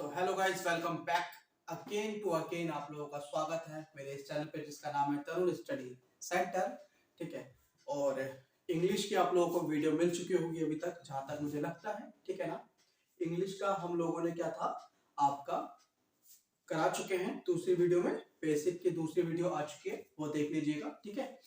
तो hello guys, welcome back again to again. आप लोगों का स्वागत है मेरे इस चैनल पे जिसका नाम है तरुण स्टडी सेंटर। ठीक है। और इंग्लिश की आप लोगों को वीडियो मिल चुकी होगी अभी तक, जहां तक मुझे लगता है। ठीक है ना। इंग्लिश का हम लोगों ने क्या था आपका करा चुके हैं। दूसरी वीडियो में बेसिक की दूसरी वीडियो आ चुकी है, वो देख लीजिएगा। ठीक है।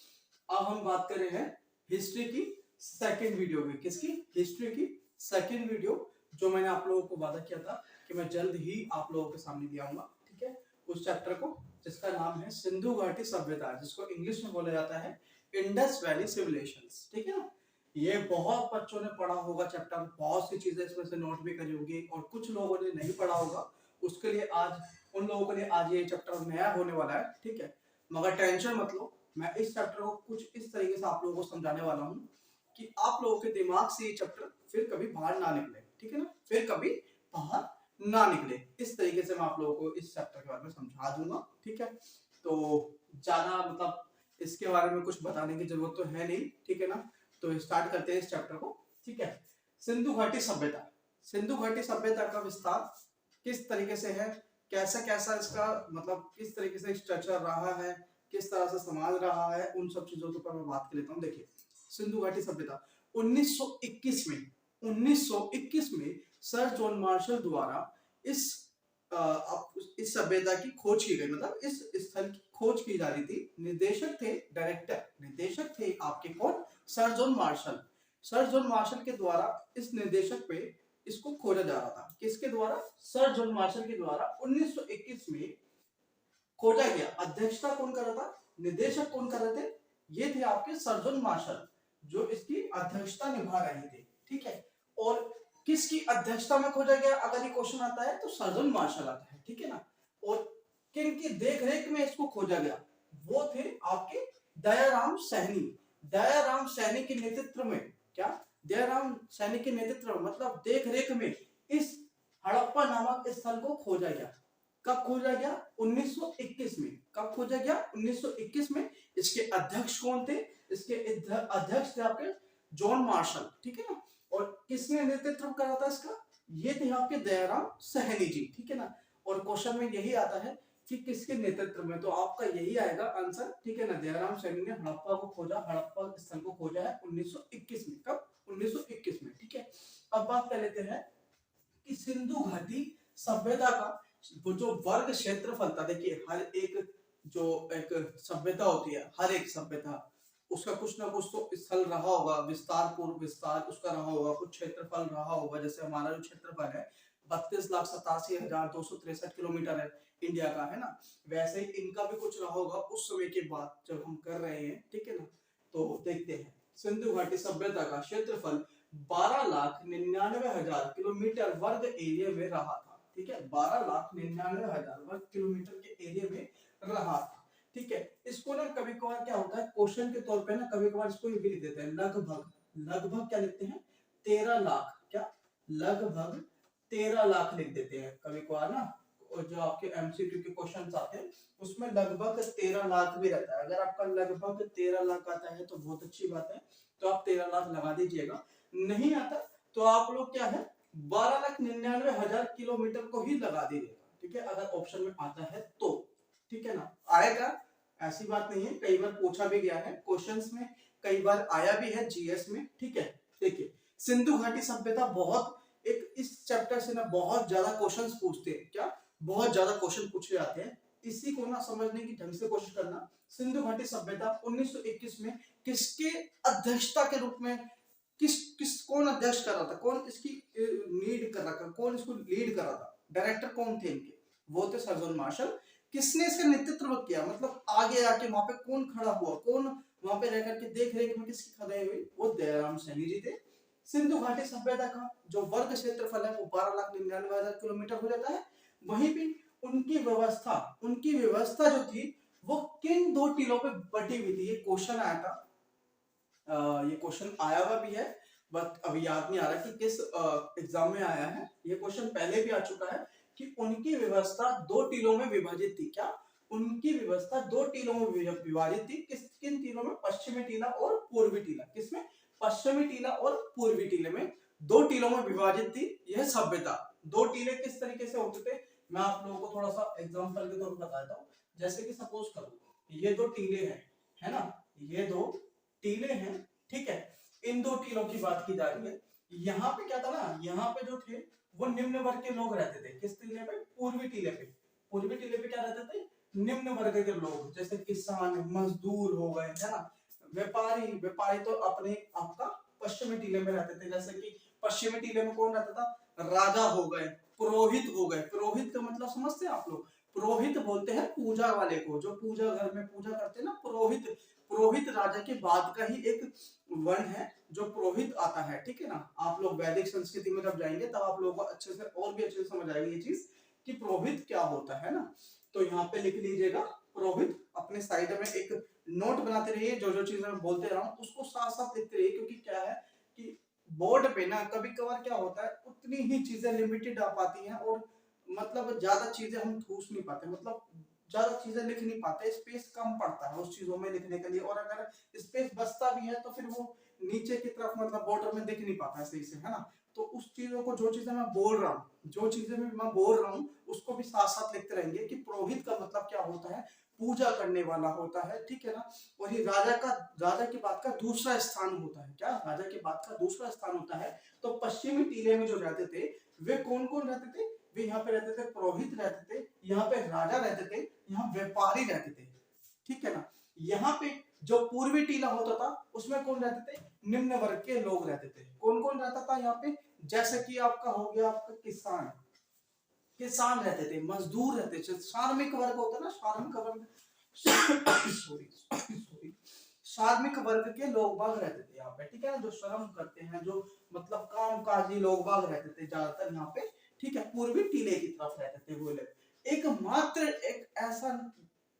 अब हम बात कर रहे हैं हिस्ट्री की सेकंड वीडियो की। किसकी? हिस्ट्री की सेकंड वीडियो, जो मैंने आप लोगों को वादा किया था कि मैं जल्द ही आप लोगों के सामने ले आऊंगा। ठीक है। उस चैप्टर को जिसका नाम है सिंधु घाटी सभ्यता, जिसको इंग्लिश में बोला जाता है इंडस वैली सिविलाइजेशंस। ठीक है ना। ये बहुत बच्चों ने पढ़ा होगा चैप्टर, बहुत सी चीजें इसमें से नोट भी करी होगी, और कुछ लोगों ने नहीं पढ़ा होगा। उसके लिए आज उन लोगों के लिए आज ये चैप्टर नया होने वाला है। ठीक है। मगर टेंशन मत लो, मैं इस चैप्टर को कुछ इस तरीके से आप लोगों को समझाने वाला हूँ कि आप लोगों के दिमाग से ये चैप्टर फिर कभी बाहर ना निकले। ठीक है ना। फिर कभी बाहर ना निकले, इस तरीके से मैं आप लोगों को इस चैप्टर के बारे में समझा दूंगा। ठीक है। तो ज्यादा मतलब इसके बारे में कुछ बताने की जरूरत तो है नहीं। ठीक है ना। तो स्टार्ट करते हैं इस चैप्टर को। ठीक है। सिंधु घाटी सभ्यता। सिंधु घाटी सभ्यता का विस्तार किस तरीके से है, कैसा कैसा इसका मतलब किस तरीके से स्ट्रक्चर रहा है, किस तरह से समाज रहा है, उन सब चीजों के ऊपर मैं बात कर लेता हूँ। देखिए, सिंधु घाटी सभ्यता 1921 में सर जॉन मार्शल द्वारा इस इस सभ्यता की खोज की गई, मतलब इस स्थल की खोज की जा रही थी। निर्देशक थे आपके कौन? Sir John Marshall. Sir John Marshall के द्वारा इस निर्देशक पे इसको खोजा जा रहा था। किसके द्वारा? सर जॉन मार्शल के द्वारा 1921 में खोजा गया। अध्यक्षता कौन कर रहा था? निर्देशक कौन कर रहे थे? ये थे आपके सर जॉन मार्शल, जो इसकी अध्यक्षता निभा रहे थे। ठीक है। और किसकी अध्यक्षता में खोजा गया, अगर ये क्वेश्चन आता है तो सर जॉन मार्शल आता है। ठीक है ना। और किन की देखरेख में इसको खोजा गया? वो थे आपके दयाराम सैनी। दयाराम सैनी के नेतृत्व में, क्या दयाराम सैनी के नेतृत्व में मतलब देख रेख में इस हड़प्पा नामक स्थल को खोजा गया। कब खोजा गया? 1921 में। कब खोजा गया? 1921 में। इसके अध्यक्ष कौन थे? इसके अध्यक्ष थे आपके जॉन मार्शल। ठीक है ना। और किसने नेतृत्व करा था इसका? ये थे आपके दयाराम सहनी जी। ठीक है ना। और क्वेश्चन में यही आता है कि किसके नेतृत्व में, तो आपका यही आएगा आंसर। ठीक है ना। दयाराम सैनी ने हड़प्पा को खोजा, हड़प्पा स्थल को खोजा है 1921 में। कब? 1921 में। ठीक है। अब बात कर लेते हैं कि सिंधु घाटी सभ्यता का वो जो वर्ग क्षेत्रफल था। देखिए, हर एक जो एक सभ्यता होती है, हर एक सभ्यता उसका कुछ ना कुछ तो स्थल रहा होगा, विस्तार पूर्व विस्तार उसका रहा होगा, कुछ क्षेत्रफल रहा होगा। जैसे हमारा जो क्षेत्रफल है 32,87,263 किलोमीटर है, इंडिया का, है ना। वैसे ही इनका भी कुछ रहा होगा उस समय की बात जब हम कर रहे हैं। ठीक है ना। तो देखते हैं, सिंधु घाटी सभ्यता का क्षेत्रफल 12,99,000 किलोमीटर वर्ग एरिया में रहा था। ठीक है। 12,99,000 वर्ग किलोमीटर के एरिया में रहा था। ठीक है। इसको ना कभी कभार क्या होता है, क्वेश्चन के तौर पे ना कभी कभार इसको ये भी लिख देते हैं लगभग। लगभग क्या लिखते हैं? 13 लाख। क्या? लगभग 13 लाख लिख देते हैं कभी कभार ना। और जो आपके एमसीक्यू के क्वेश्चंस आते हैं उसमें लगभग 13 लाख भी रहता है। अगर आपका लगभग 13 लाख आता है तो बहुत अच्छी बात है, तो आप 13 लाख लगा दीजिएगा। नहीं आता तो आप लोग क्या है 12,99,000 किलोमीटर को ही लगा दीजिएगा। ठीक है। अगर ऑप्शन में आता है तो। ठीक है ना। आएगा, ऐसी बात नहीं है, कई बार पूछा भी गया है क्वेश्चंस में, कई बार आया भी है जीएस में। ठीक है। देखिए, सिंधु घाटी सभ्यता बहुत एक इस चैप्टर से ना बहुत ज्यादा क्वेश्चंस पूछते हैं। क्या? बहुत ज्यादा क्वेश्चन पूछे जाते हैं। इसी को ना समझने की ढंग से कोशिश करना। सिंधु घाटी सभ्यता 1921 में किसके अध्यक्षता के रूप में, किस कौन अध्यक्ष कर रहा था, कौन इसकी लीड कर रहा था, कौन इसको लीड कर रहा था, डायरेक्टर कौन थे इनके? वो थे सर जॉन मार्शल। किसने इसका नेतृत्व किया, मतलब आगे आके वहां पे कौन खड़ा हुआ, कौन वहां पे रह करके देख रेख में किसकी खड़ाई हुई? वो दयाराम सैनी जी थे। सिंधु घाटी सभ्यता का जो वर्ग क्षेत्रफल है वो 12,99,000 किलोमीटर हो जाता है। वहीं पे उनकी व्यवस्था जो थी वो किन दो टीलों पे बटी हुई थी? ये क्वेश्चन आया था, ये क्वेश्चन आया हुआ भी है, बट अभी याद नहीं आ रहा कि किस एग्जाम में आया है। ये क्वेश्चन पहले भी आ चुका है कि उनकी व्यवस्था दो टीलों में विभाजित थी। क्या? उनकी व्यवस्था दो टीलों में विभाजित थी। किन टीलों में? पश्चिमी टीला और पूर्वी टीला। किसमें? पश्चिमी टीला और पूर्वी टीले में, दो टीलों में विभाजित थी यह सभ्यता। दो टीले किस तरीके से होते थे, मैं आप लोगों को थोड़ा सा एग्जांपल के तौर पर बताता हूँ। जैसे कि सपोज करो ये दो टीले हैं, है ना, ये दो टीले हैं, ठीक है। इन दो टीलों की बात की जा रही है। यहाँ पे क्या था ना, यहाँ पे जो थे वो निम्न वर्ग के लोग रहते थे। किस टीले पे? पूर्वी टीले पे। पूर्वी टीले पे क्या रहते थे? निम्न वर्ग के लोग, जैसे किसान, मजदूर हो गए, है ना, व्यापारी। व्यापारी तो अपने आपका पश्चिमी टीले में रहते थे। जैसे कि पश्चिमी टीले में कौन रहता था? राजा हो गए, पुरोहित हो गए। पुरोहित का मतलब समझते हैं आप लोग? पुरोहित बोलते हैं पूजा वाले को, जो पूजा घर में पूजा करते हैं ना, पुरोहित। पुरोहित राजा के बाद का ही एक वर्ण है जो पुरोहित आता है, ठीक है ना। आप लोग वैदिक संस्कृति में जब जाएंगे तब आप लोगों को अच्छे से और भी अच्छे से समझ आएगी ये चीज कि पुरोहित क्या होता है ना। तो यहाँ पे लिख लीजिएगा पुरोहित। अपने साइड में एक नोट बनाते रहिए, जो जो चीजें मैं बोलते रहा हूँ उसको साथ साथ लिखते रहिए, क्योंकि क्या है कि बोर्ड पे ना कभी कभार क्या होता है, उतनी ही चीजें लिमिटेड आ पाती हैं और मतलब ज्यादा चीजें हम ठूस नहीं पाते, मतलब ज्यादा चीजें लिख नहीं पाते, स्पेस कम पड़ता है उस चीजों में लिखने के लिए। और अगर स्पेस बचता भी है तो फिर वो नीचे की तरफ मतलब बॉर्डर में दिख नहीं पाता है सही से, है ना। तो उस चीजों को, जो चीजें मैं बोल रहा हूँ, जो चीजें मैं बोल रहा हूँ उसको भी साथ साथ लिखते रहेंगे कि पुरोहित का मतलब क्या होता है? पूजा करने वाला होता है, ठीक है ना। और ये राजा की बात का दूसरा स्थान होता है। क्या? राजा की बात का दूसरा स्थान होता है। तो पश्चिमी टीले में जो रहते थे वे कौन कौन रहते थे? वे यहाँ पे रहते थे, पुरोहित रहते थे, यहाँ पे राजा रहते थे, यहाँ व्यापारी रहते थे, ठीक है ना। यहाँ पे जो पूर्वी टीला होता था उसमें कौन रहते थे? निम्न वर्ग के लोग रहते थे। कौन कौन रहता था यहाँ पे? जैसे कि आपका हो गया आपका किसान, किसान रहते थे, मजदूर रहते थे, श्रमिक वर्ग होता है ना, श्रमिक वर्ग सॉरी सॉरी श्रमिक वर्ग के लोग बाग रहते थे यहाँ पे, ठीक है ना, जो श्रम करते हैं, जो मतलब काम काजी लोग बाग रहते थे ज्यादातर यहाँ पे, ठीक है। पूर्वी टीले की तरफ रहते थे वो लोग। एकमात्र एक ऐसा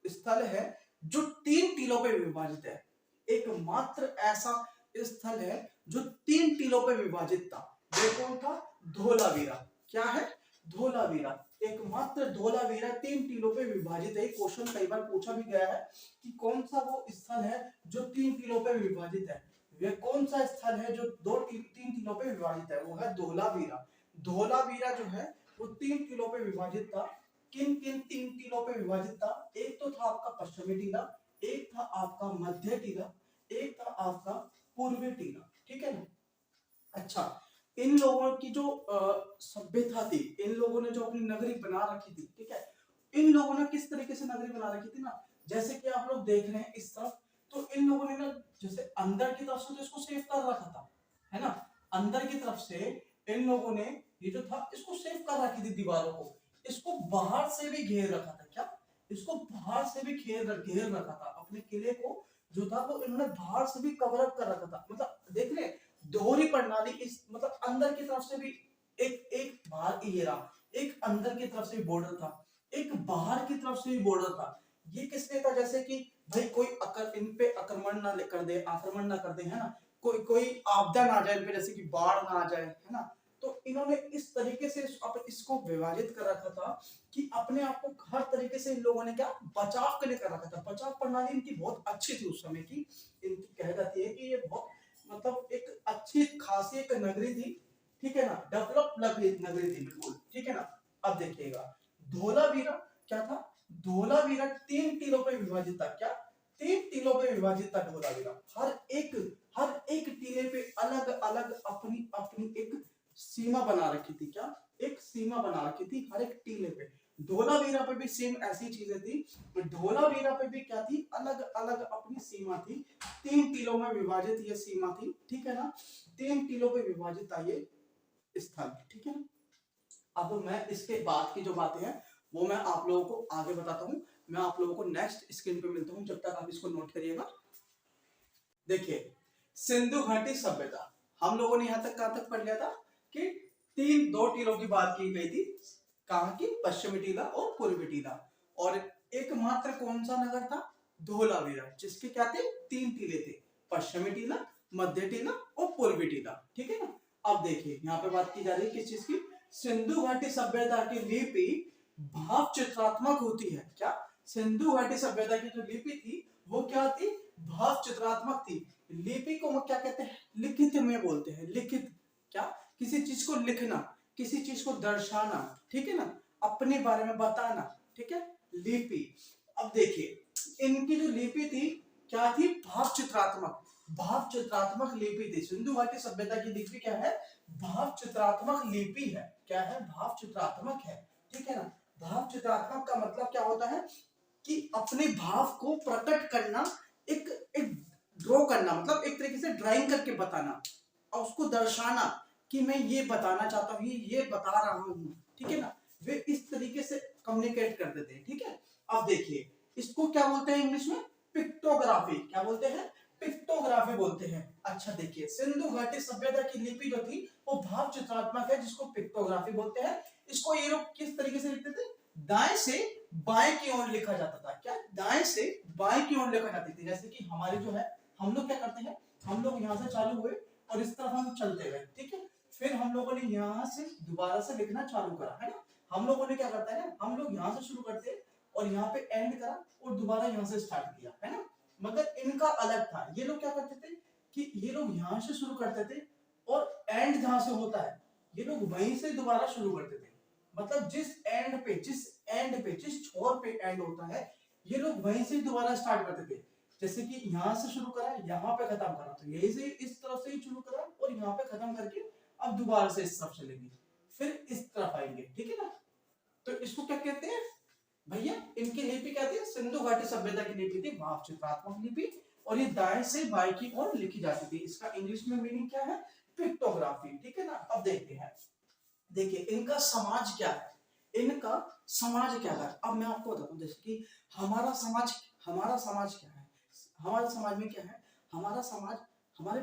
स्थल है जो 3 टीलों पे विभाजित है। एकमात्र ऐसा स्थल है जो 3 टीलों पे विभाजित था। वो कौन था? धोलावीरा। क्या है? धोलावीरा। एकमात्र धोलावीरा 3 टीलों पे विभाजित है। क्वेश्चन कई बार पूछा भी गया है कि कौन सा वो स्थल है जो 3 टीलों पे विभाजित है। वह कौन सा स्थल है जो 3 टीलों पे विभाजित है? वो है धोलावीरा। धोलावीरा जो है वो 3 टीलों पे विभाजित था। किन किन 3 टीलों पे विभाजित था? एक तो था आपका पश्चिमी टीला, एक था आपका मध्य टीला, एक था आपका पूर्वी टीला, ठीक है ना। अच्छा, इन लोगों की जो सभ्यता थी, इन लोगों ने जो अपनी नगरी बना रखी थी, ठीक है, इन लोगों ने किस तरीके से नगरी बना रखी थी ना, जैसे कि आप लोग देख रहे हैं इस तरफ, तो इन लोगों ने ना जैसे अंदर की तरफ से तो इसको सेव कर रखा था, है ना। अंदर की तरफ से इन लोगों ने ये जो था इसको सेव कर रखी थी दीवारों को। इसको बाहर से भी घेर रखा था। क्या? इसको बाहर से भी घेर रखा था। अपने किले को जो था वो इन्होंने बाहर से भी कवर अप कर रखा था। मतलब देख रहे, दोहरी प्रणाली। इस मतलब अंदर की तरफ से भी एक एक बाहर ये रहा, एक अंदर की तरफ से भी बॉर्डर था, एक बाहर की तरफ से भी बॉर्डर था। ये किसने था? जैसे कि भाई कोई इन पे आक्रमण ना कर दे, है ना, कोई कोई आपदा ना आ जाए इन पे, जैसे कि बाढ़ ना आ जाए, है ना। तो इन्होंने इस तरीके से इसको विभाजित कर रखा था कि अपने आप को हर तरीके से इन लोगों ने क्या बचाव के लिए कर रखा था। बचाव प्रणाली इनकी बहुत अच्छी थी उस समय की। इनकी कह जाती है कि ये बहुत मतलब एक अच्छी खासी एक नगरी थी, ठीक है ना, डेवलप नगरी थी बिल्कुल, ठीक है ना। अब देखिएगा धोलावीरा क्या था? धोलावीरा 3 टीलों पे विभाजित था। क्या? 3 टीलों पे विभाजित था धोलावीरा। हर एक टीले पे अलग अलग अपनी अपनी एक सीमा बना रखी थी। क्या? एक सीमा बना रखी थी हर एक टीले पे। धोलावीरा पे भी सेम ऐसी चीजें थी। धोलावीरा पे भी क्या थी? अलग अलग अपनी सीमा थी। 3 टीलों में विभाजित ये सीमा थी, ठीक है ना। 3 टीलों पे विभाजित था ये स्थल, ठीक है ना। अब मैं इसके बाद की जो बातें हैं वो मैं आप लोगों को आगे बताता हूँ। मैं आप लोगों को नेक्स्ट स्क्रीन पे मिलता हूँ, जब तक आप इसको नोट करिएगा। देखिए सिंधु घाटी सभ्यता हम लोगों ने यहाँ तक कहां तक पढ़ लिया था कि 2 टीलों की बात की गई थी। कहाँ की? पश्चिमी टीला और पूर्वी टीला। और एकमात्र कौन सा नगर था? धोलावीरा, जिसके क्या थे? 3 टीले थे, पश्चिमी टीला, मध्य टीला और पूर्वी टीला, ठीक है ना। अब देखिए यहाँ पे बात की जा रही है किस चीज की? सिंधु घाटी सभ्यता की लिपि भाव चित्रात्मक होती है। क्या? सिंधु घाटी सभ्यता की जो लिपि थी वो क्या थी? भाव चित्रात्मक थी। लिपि को क्या कहते हैं? लिखित में बोलते हैं। लिखित क्या? किसी चीज को लिखना। किसी चीज को दर्शाना, ठीक है ना, अपने बारे में बताना, ठीक है, लिपि। अब देखिए इनकी जो लिपि थी क्या थी, भाव चित्रात्मक, भाव चित्रात्मक लिपि थी। सिंधु घाटी सभ्यता की लिपि क्या है, भाव चित्रात्मक लिपि है। क्या है, भाव चित्रात्मक है, ठीक है ना। भाव चित्रात्मक का मतलब क्या होता है कि अपने भाव को प्रकट करना, एक एक ड्रॉ करना, मतलब एक तरीके से ड्राइंग करके बताना और उसको दर्शाना कि मैं ये बताना चाहता हूँ, ये बता रहा हूँ, ठीक है ना। वे इस तरीके से कम्युनिकेट करते थे, ठीक है। अब देखिए इसको क्या बोलते हैं इंग्लिश में, पिक्टोग्राफी। क्या बोलते हैं, पिक्टोग्राफी बोलते हैं। अच्छा देखिए सिंधु घाटी सभ्यता की लिपि जो थी वो भाव चित्रात्मक है, जिसको पिक्टोग्राफी बोलते हैं। इसको ये लोग किस तरीके से लिखते थे, दाएं से बाएं की ओर लिखा जाता था। क्या, दाएं से बाएं की ओर लिखा जाती थी। जैसे कि हमारी जो है, हम लोग क्या करते हैं, हम लोग यहाँ से चालू हुए और इस तरफ हम चलते गए, ठीक है। फिर हम लोगों ने यहाँ से दोबारा से लिखना चालू करा, है ना। हम लोगों ने क्या करता है ना, हम लोग यहाँ से शुरू करते हैं और यहाँ पे एंड करा और दोबारा यहाँ से स्टार्ट किया, है ना। मगर इनका अलग था। ये लोग क्या करते थे कि ये लोग यहाँ से शुरू करते थे और एंड जहां से होता है ये लोग वहीं से दोबारा शुरू करते थे। मतलब जिस एंड पे जिस छोर पे एंड होता है ये लोग वहीं से दोबारा स्टार्ट करते थे। जैसे कि यहाँ से शुरू करा, यहाँ पे खत्म करा, तो यही से इस तरफ से ही शुरू करा और यहाँ पे खत्म करके अब दोबारा से इस तरफ चलेंगे, फिर इस तरफ आएंगे, ठीक है ना। तो इसको क्या कहते हैं भैया, इनकी लिपि क्या थी, सिंधु घाटी सभ्यता की लिपि थी भाव चित्रात्मक लिपि, और ये दाएं से बाएं की ओर लिखी जाती थी। इसका इंग्लिश में मीनिंग क्या है, पिक्टोग्राफी, ठीक है ना। अब देखते हैं, देखिए इनका समाज क्या है, इनका समाज क्या है। अब मैं आपको बताता हूँ, जैसे कि हमारा समाज क्या है, हमारे समाज में क्या है, हमारा समाज हमारे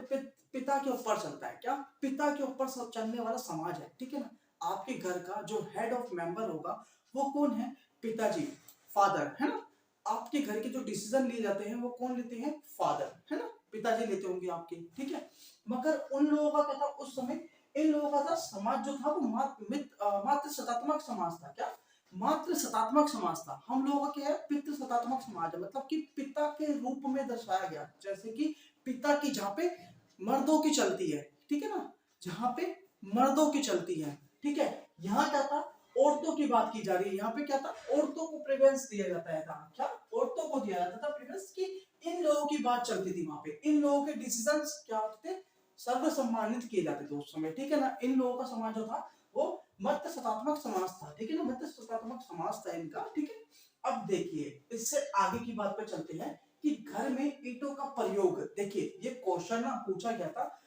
पिता के ऊपर चलता है। क्या, पिता के ऊपर चलने वाला समाज है, ठीक है ना। आपके घर का जो हेड ऑफ मेंबर होगा वो कौन है, पिताजी, फादर, है ना। आपके घर के जो डिसीजन लिए जाते हैं वो कौन लेते हैं, फादर, है ना, पिताजी लेते होंगे आपके, ठीक है। मगर उन लोगों का क्या था उस समय, इन लोगों का था समाज जो था वो मात्र सतात्मक समाज था। क्या, मात्र सतात्मक समाज था। हम लोगों का क्या है, पितृ सतात्मक समाज है, मतलब कि पिता के रूप में दर्शाया गया। जैसे कि पिता की जहाँ पे मर्दों की चलती है, ठीक है ना, जहाँ पे मर्दों की चलती है, ठीक है। यहाँ क्या था, औरतों की बात की जा रही है। यहाँ पे क्या था, औरतों को प्रेफरेंस दिया जाता है। क्या, औरतों को दिया जाता था प्रेफरेंस, कि इन लोगों की बात चलती थी वहां पे, इन लोगों के डिसीजंस क्या होते थे, सर्व सम्मानित किए जाते थे उस समय, ठीक है ना। इन लोगों का समाज जो था वो मध्य सतात्मक समाज था, ठीक है ना, मध्य सतात्मक समाज था इनका, ठीक है। अब देखिए इससे आगे की बात पे चलते हैं कि घर में ईंटों का प्रयोग। देखिए ये क्वेश्चन ना पूछा गया था,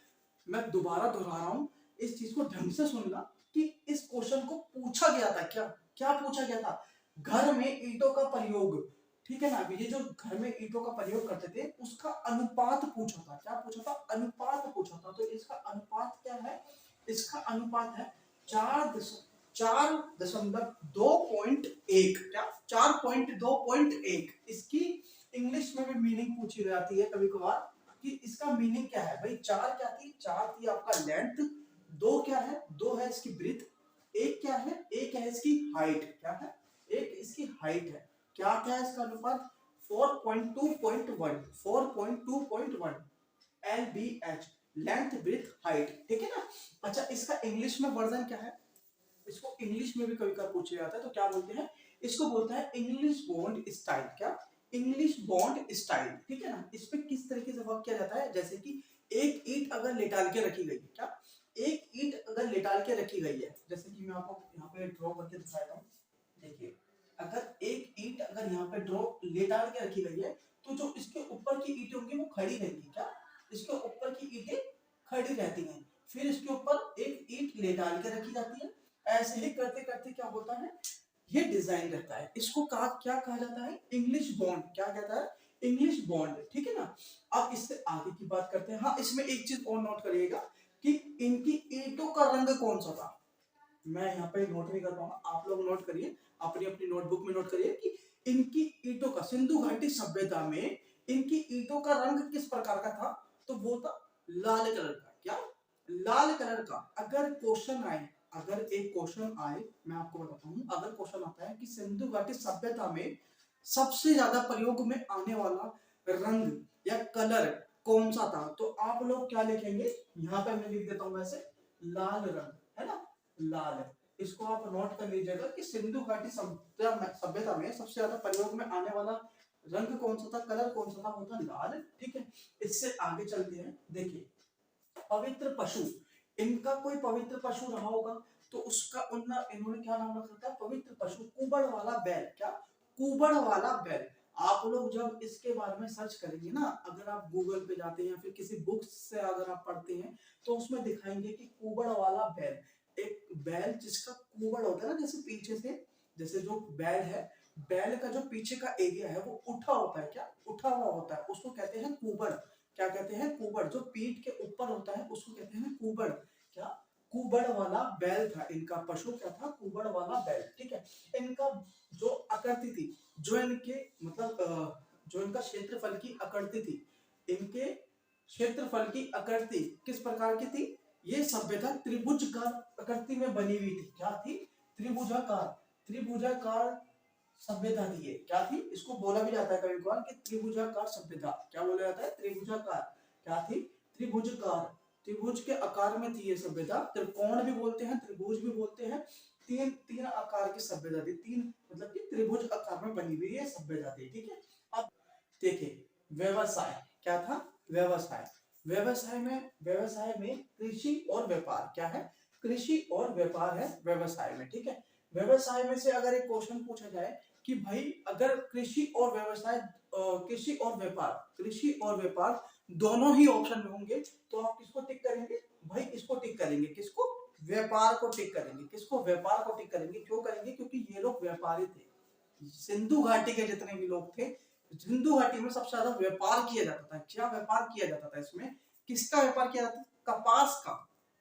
मैं दोबारा दोहरा रहा हूँ, इस चीज को ढंग से सुनना कि इस क्वेश्चन को पूछा गया था। क्या क्या पूछा गया था, घर में ईंटों का प्रयोग, ठीक है ना। ये जो घर में ईंटों का प्रयोग करते थे उसका अनुपात पूछा था। क्या पूछा था, अनुपात पूछा था। तो इसका अनुपात क्या है, इसका अनुपात है 4.2.1। क्या, 4.2.1। इसकी इंग्लिश में भी मीनिंग पूछी जाती है कभी कभार कि इसका मीनिंग क्या है भाई। चार क्या थी, चार थी आपका लेंथ, दो क्या है, दो है इसकी ब्रीथ, एक क्या है, एक है इसकी हाइट। क्या है, एक इसकी हाइट है। क्या क्या है इसका अनुपात, 4.2.1, 4.2.1 LBH, लेंथ ब्रीथ हाइट, ठीक है ना। अच्छा इसका इंग्लिश में वर्जन क्या है, इसको इंग्लिश में भी कभी कभी पूछा जाता है, तो क्या बोलते हैं, इसको बोलता है इंग्लिश बॉन्ड स्टाइल। क्या, इंग्लिश बॉन्ड स्टाइल, ठीक है ना। इस पे किस तरीके से वर्क किया जाता है, जैसे कि एक ईंट अगर लेटाल के रखी गई है, क्या, एक ईंट अगर लेटाल के रखी गई है, जैसे कि मैं आपको यहाँ पे ड्रॉ करके दिखाता हूँ। देखिए अगर एक ईंट अगर यहाँ पे ड्रॉ लेटाल के रखी गई है तो जो इसके ऊपर की ईंटें होंगी वो खड़ी रहेंगी। क्या, इसके ऊपर की ईंटें खड़ी रहती हैं, फिर इसके ऊपर एक ईंट लेटाल के रखी जाती है। ऐसे ही करते करते क्या होता है, ये डिजाइन रहता है। इसको क्या कहा जाता है, इंग्लिश बॉन्ड। क्या कहता है, इंग्लिश बॉन्ड, ठीक है ना। अब इससे आगे की बात करते हैं। हाँ इसमें एक चीज और नोट करिएगा कि इनकी ईंटों का रंग कौन सा था। मैं यहाँ पे नोट नहीं कर पाऊंगा, आप लोग नोट करिए, अपनी अपनी नोटबुक में नोट करिए कि इनकी ईंटों का, सिंधु घाटी सभ्यता में इनकी ईंटों का रंग किस प्रकार का था, तो वो था लाल कलर का। क्या, लाल कलर का। अगर क्वेश्चन आए, अगर एक क्वेश्चन आए, मैं आपको बताता हूँ, अगर क्वेश्चन आता है कि सिंधु घाटी सभ्यता में सबसे ज्यादा प्रयोग में आने वाला रंग या कलर कौन सा था, तो आप लोग क्या लिखेंगे, यहाँ पे मैं लिख देता हूँ वैसे, लाल रंग, है ना, लाल। इसको आप नोट कर लीजिएगा कि सिंधु घाटी सभ्यता में सबसे ज्यादा प्रयोग में आने वाला रंग कौन सा था, कलर कौन सा था, वो था लाल। ठीक है, इससे आगे चलते हैं। देखिए पवित्र पशु, इनका कोई पवित्र पशु रहा होगा तो उसका इन्होंने क्या नाम रखा था, पवित्र पशु कुबड़ वाला बैल। क्या, कुबड़ वाला बैल। आप लोग जब इसके बारे में सर्च करेंगे ना, अगर आप गूगल पे जाते हैं या फिर किसी बुक्स से अगर आप पढ़ते हैं तो उसमें दिखाएंगे कि कुबड़ वाला बैल, एक बैल जिसका कुबड़ होता है ना, जैसे पीछे से, जैसे जो बैल है, बैल का जो पीछे का एरिया है वो उठा होता है। क्या, उठा हुआ होता है, उसको कहते हैं कुबड़। क्या कहते हैं, कुबड़। जो पीठ के ऊपर होता है उसको कहते हैं कुबड़। क्या, कुबड़ वाला बैल था इनका पशु। क्या था, कुबड़ वाला बैल। ठीक है, इनका जो आकृति थी, जो इनके मतलब जो इनका क्षेत्रफल की आकृति थी, इनके क्षेत्रफल की आकृति किस प्रकार की थी, ये सभ्यता त्रिभुजाकार आकृति में बनी हुई थी। क्या थी, त्रिभुजाकार। त्रिभुजाकार सभ्यता थी ये। क्या थी, इसको बोला भी जाता है कभी कभार कि त्रिभुजाकार सभ्यता। क्या बोला जाता है, त्रिभुजाकार। क्या थी, त्रिभुजाकार। त्रिभुज के आकार में थी ये सभ्यता। त्रिकोण भी बोलते हैं, त्रिभुज भी बोलते हैं। तीन तीन आकार की सभ्यता थी। तीन मतलब कि त्रिभुज आकार में बनी हुई ये सभ्यता थी। ठीक है, अब देखिए व्यवसाय क्या था, व्यवसाय। व्यवसाय में कृषि और व्यापार क्या है, कृषि और व्यापार है व्यवसाय में। ठीक है, व्यवसाय में से अगर एक क्वेश्चन पूछा जाए कि भाई अगर कृषि और व्यवसाय, कृषि और व्यापार, कृषि और व्यापार दोनों ही ऑप्शन में होंगे तो आप किसको टिक करेंगे, भाई इसको टिक करेंगे। किसको, व्यापार को टिक करेंगे। किसको, व्यापार को टिक करेंगे। क्यों करेंगे, क्योंकि ये लोग व्यापारी थे। सिंधु घाटी के जितने भी लोग थे, सिंधु घाटी में सबसे ज्यादा व्यापार किया जाता था। क्या व्यापार किया जाता था इसमें, किसका व्यापार किया जाता था, कपास का।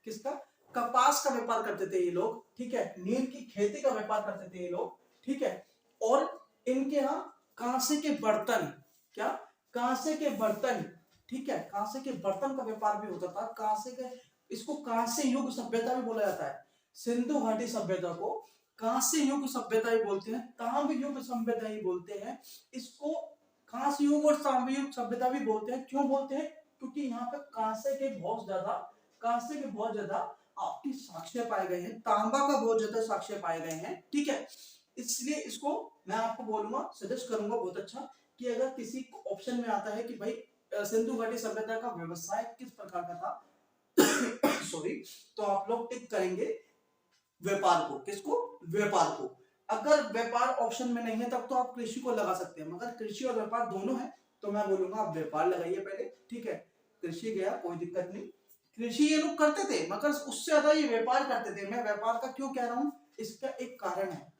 किसका, कपास का व्यापार करते थे ये लोग। ठीक है, नील की खेती का व्यापार करते थे ये लोग। ठीक है, और इनके यहाँ कांसे के बर्तन, क्या, कांसे के बर्तन। ठीक है, कांसे के बर्तन का व्यापार भी होता था। कांसे के, इसको कांस्य युग सभ्यता भी बोला जाता है। सिंधु घाटी सभ्यता को कांस्य युग सभ्यता ही बोलते हैं, ताम्र युग सभ्यता ही बोलते हैं। इसको कांस्य युग और ताम्र युग सभ्यता भी बोलते हैं। क्यों बोलते हैं, क्योंकि यहाँ पे कांसे के बहुत ज्यादा आपकी साक्ष्य पाए गए हैं, तांबा का बहुत ज्यादा साक्ष्य पाए गए हैं। ठीक है, इसलिए इसको मैं आपको बोलूंगा, सजेस्ट करूंगा बहुत अच्छा, कि अगर किसी ऑप्शन में आता है कि भाई सिंधु घाटी सभ्यता का व्यवसाय किस प्रकार का था सॉरी, तो आप लोग टिक करेंगे व्यापार को। किसको, व्यापार को। अगर व्यापार ऑप्शन में नहीं है तब तो आप कृषि को लगा सकते हैं, मगर कृषि और व्यापार दोनों है तो मैं बोलूंगा आप व्यापार लगाइए पहले। ठीक है, कृषि गया, कोई दिक्कत नहीं। कृषि ये लोग करते थे मगर उससे ज्यादा ये व्यापार करते थे। मैं व्यापार का क्यों कह रहा हूं, इसका एक कारण है।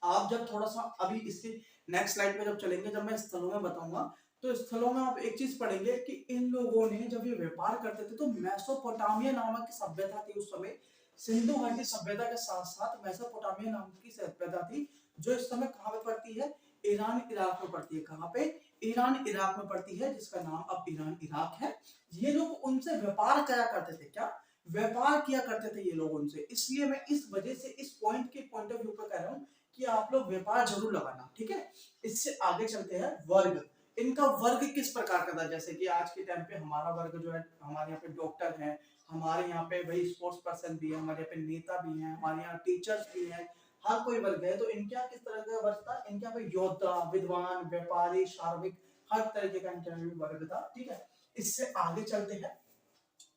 आप जब थोड़ा सा अभी इससे नेक्स्ट स्लाइड पे जब चलेंगे, जब मैं स्थलों में बताऊंगा तो स्थलों में आप एक चीज पढ़ेंगे कि इन लोगों ने जब ये व्यापार करते थे तो मेसोपोटामिया नामक की सभ्यता थी उस समय। सिंधु घाटी सभ्यता के साथ साथ मेसोपोटामिया नाम की सभ्यता थी, जो इस समय कहां पे पड़ती है, ईरान इराक में पड़ती है। कहां पे, ईरान इराक में पड़ती है, जिसका नाम अब ईरान इराक है। ये लोग उनसे व्यापार करा करते थे। क्या, व्यापार किया करते थे ये लोग उनसे। इसलिए मैं इस वजह से इस पॉइंट के पॉइंट ऑफ व्यू पर कह रहा हूं कि आप लोग व्यापार जरूर लगाना। ठीक है, इससे आगे चलते हैं। वर्ग, इनका वर्ग किस प्रकार का था, जैसे कि आज के टाइम पे हमारा वर्ग जो है, हमारे यहाँ पे डॉक्टर हैं, हमारे यहाँ पे भाई स्पोर्ट्स पर्सन भी है, हमारे यहाँ पे नेता भी हैं, हमारे यहाँ टीचर्स भी हैं, हर कोई वर्ग है। तो इनके यहाँ किस तरह का वर्ग था, इनके यहाँ पे योद्धा, विद्वान, व्यापारी, शार्विक, हर तरीके का इनके यहाँ वर्ग था। ठीक है, इससे आगे चलते हैं।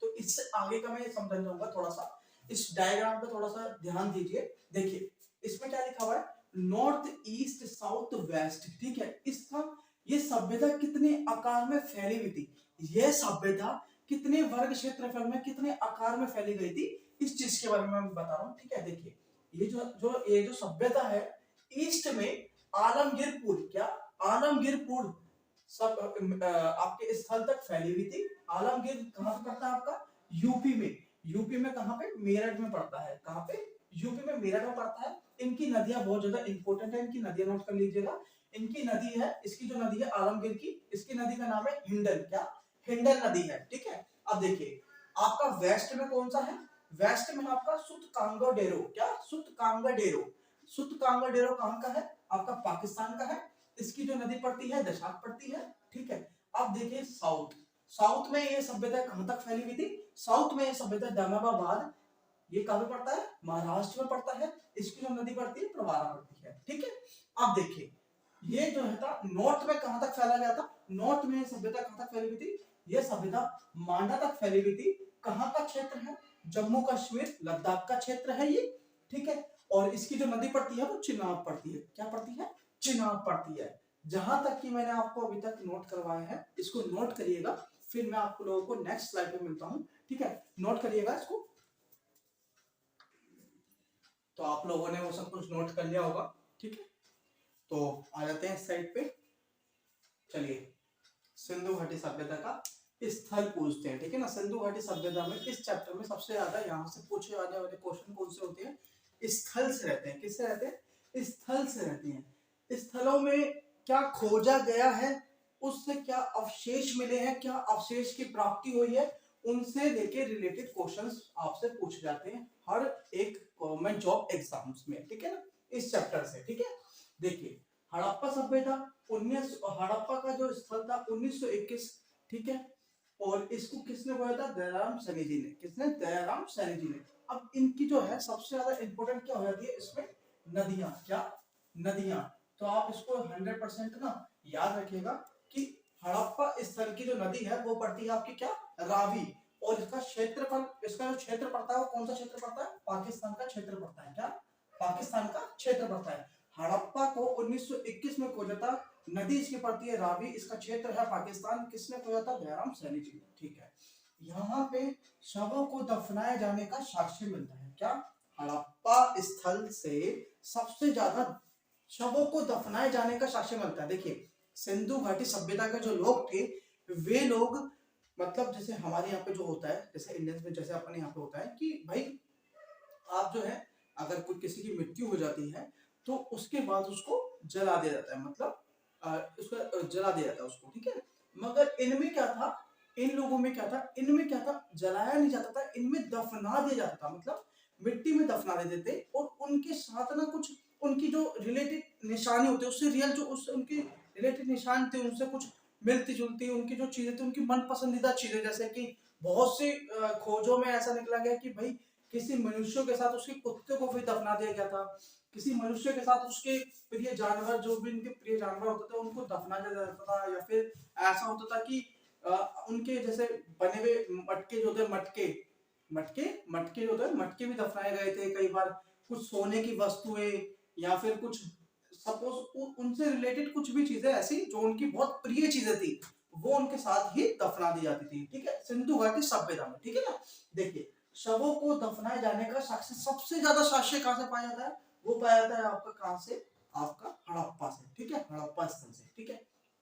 तो इससे आगे का मैं समझना चाहूंगा थोड़ा सा, इस डायग्राम पे थोड़ा सा ध्यान दीजिए। देखिए इसमें क्या लिखा हुआ है, नॉर्थ ईस्ट साउथ वेस्ट। ठीक है, इसका ये सभ्यता कितने आकार में फैली हुई थी, यह सभ्यता कितने वर्ग क्षेत्रफल में, कितने आकार में फैली गई थी, इस चीज के बारे में मैं बता रहा हूँ। ठीक है, देखिए ये जो सभ्यता है, ईस्ट में आलमगीरपुर, क्या, आलमगीरपुर सब आपके स्थल तक फैली हुई थी। आलमगीर कहां पे पड़ता है आपका, यूपी में। यूपी में कहां पे, मेरठ में पड़ता है। कहां पे, यूपी में मेरठ में पड़ता है। इनकी नदियां बहुत ज्यादा इंपॉर्टेंट है, इनकी नदियां नोट कर लीजिएगा। इनकी नदी है, इसकी जो नदी है आलमगीर की, इसकी नदी का नाम है हिंडल। क्या, हिंडल नदी है। ठीक है, अब देखिए आपका वेस्ट में कौन सा है, वेस्ट में आपका सुतकांगा डेरो। क्या, सुतकांगा डेरो। सुतकांगा डेरो कहां का है, आपका पाकिस्तान का है। इसकी जो नदी पड़ती है दशाक पड़ती है। ठीक है, अब देखिए साउथ, साउथ में ये सभ्यता कहां तक फैली हुई थी, साउथ में ये सभ्यता दामाबाद, ये कहाँ पे पड़ता है? महाराष्ट्र में पड़ता है। इसकी जो नदी पड़ती है प्रवारा पड़ती है, ठीक है। अब देखिए ये जो है था नॉर्थ में कहां तक फैला गया था? नॉर्थ में सभ्यता कहां तक फैली हुई थी? ये सभ्यता मांडा तक फैली हुई थी। कहां का क्षेत्र है? जम्मू कश्मीर लद्दाख का क्षेत्र है ये, ठीक है। और इसकी जो नदी पड़ती है वो चिनाब पड़ती है। क्या पड़ती है? चिनाब पड़ती है। जहां तक कि मैंने आपको अभी तक नोट करवाया है इसको नोट करिएगा, फिर मैं आप लोगों को नेक्स्ट स्लाइड पे मिलता हूं, ठीक है। नोट करिएगा इसको। तो आप लोगों ने वो सब कुछ नोट कर लिया होगा, ठीक है। तो आ जाते हैं साइड पे। चलिए सिंधु घाटी सभ्यता का स्थल पूछते हैं, ठीक है ना। सिंधु घाटी सभ्यता में इस चैप्टर में सबसे ज्यादा यहाँ से पूछे जाने वाले क्वेश्चन कौन से होते हैं? स्थल से रहते हैं। किससे रहते हैं? स्थल से रहते हैं। स्थलों में क्या खोजा गया है, उससे क्या अवशेष मिले हैं, क्या अवशेष की प्राप्ति हुई है, उनसे लेके रिलेटेड क्वेश्चंस आपसे पूछे जाते हैं हर एक गवर्नमेंट जॉब एग्जाम्स में, ठीक है ना, इस चैप्टर से, ठीक है। देखिए हड़प्पा सभ्यता 19 हड़प्पा का जो स्थल था 1921, ठीक है। और इसको किसने बोला था? दयाराम सैनी जी ने। किसने? दयाराम सैनी जी ने। अब इनकी जो है सबसे ज्यादा इंपॉर्टेंट क्या हो जाती है इसमें? नदियां। क्या? नदियां। तो आप इसको 100% ना याद रखिएगा कि हड़प्पा स्थल की जो नदी है वो पड़ती है आपकी क्या? रावी। और इसका क्षेत्रफल, इसका जो क्षेत्र पड़ता है वो कौन सा क्षेत्र पड़ता है? पाकिस्तान का क्षेत्र पड़ता है। क्या? पाकिस्तान का क्षेत्र पड़ता है। हड़प्पा को 1921 में खोजा था। नदी इसकी पड़ती है रावी, इसका क्षेत्र है पाकिस्तान। किसने खोजा था? दयाराम सैनी जी ने, ठीक है। यहाँ पे शवों को दफनाए जाने का साक्ष्य मिलता है। क्या? हड़प्पा स्थल से सबसे ज्यादा शवों को दफनाए जाने का साक्ष्य मिलता है। देखिए सिंधु घाटी सभ्यता के जो लोग थे वे लोग, मतलब जैसे हमारे यहाँ पे जो होता है, जैसे इंडियंस में जैसे अपने यहाँ पे होता है कि भाई आप जो है अगर कोई किसी की मृत्यु हो जाती है तो उसके बाद उसको जला दिया जाता है, मतलब उसको जला दिया जाता है उसको, ठीक है। मगर इनमें क्या था? इन लोगों में क्या था? इनमें क्या था? जलाया नहीं जाता था, इनमें दफना दिया जाता था। मतलब मिट्टी में दफना देते थे और उनके साथ ना कुछ उनकी जो रिलेटेड निशानी होती है उससे रियल जो उससे उनकी रिलेटेड निशान थे उनसे कुछ मिलती जुलती उनकी जो चीजें थी, उनकी मन पसंदीदा चीजें, जैसे कि बहुत सी खोजों में ऐसा निकला गया कि भाई किसी मनुष्य के साथ उसके कुत्ते को भी दफना दिया गया था। किसी मनुष्य के साथ उसके प्रिय जानवर, जो भी उनके प्रिय जानवर होते थे उनको दफना दिया जाता था। या फिर ऐसा होता था कि उनके जैसे बने हुए मटके जो थे, मटके मटके मटके जो थे मटके भी दफनाए गए थे कई बार। कुछ सोने की वस्तुएं या फिर कुछ सपोज उनसे रिलेटेड कुछ भी चीजें ऐसी जो उनकी बहुत प्रिय चीजें थी वो उनके साथ ही दफना दी जाती थी, ठीक है। सिंधु घाटी सभ्यता में, ठीक है ना। देखिए शवों को दफनाए जाने का साक्ष्य, सबसे ज्यादा साक्ष्य कहां से पाया जाता है? वो पाया जाता है आपका कहां से? आपका हड़प्पा से, ठीक है, हड़प्पा स्थल से, ठीक है।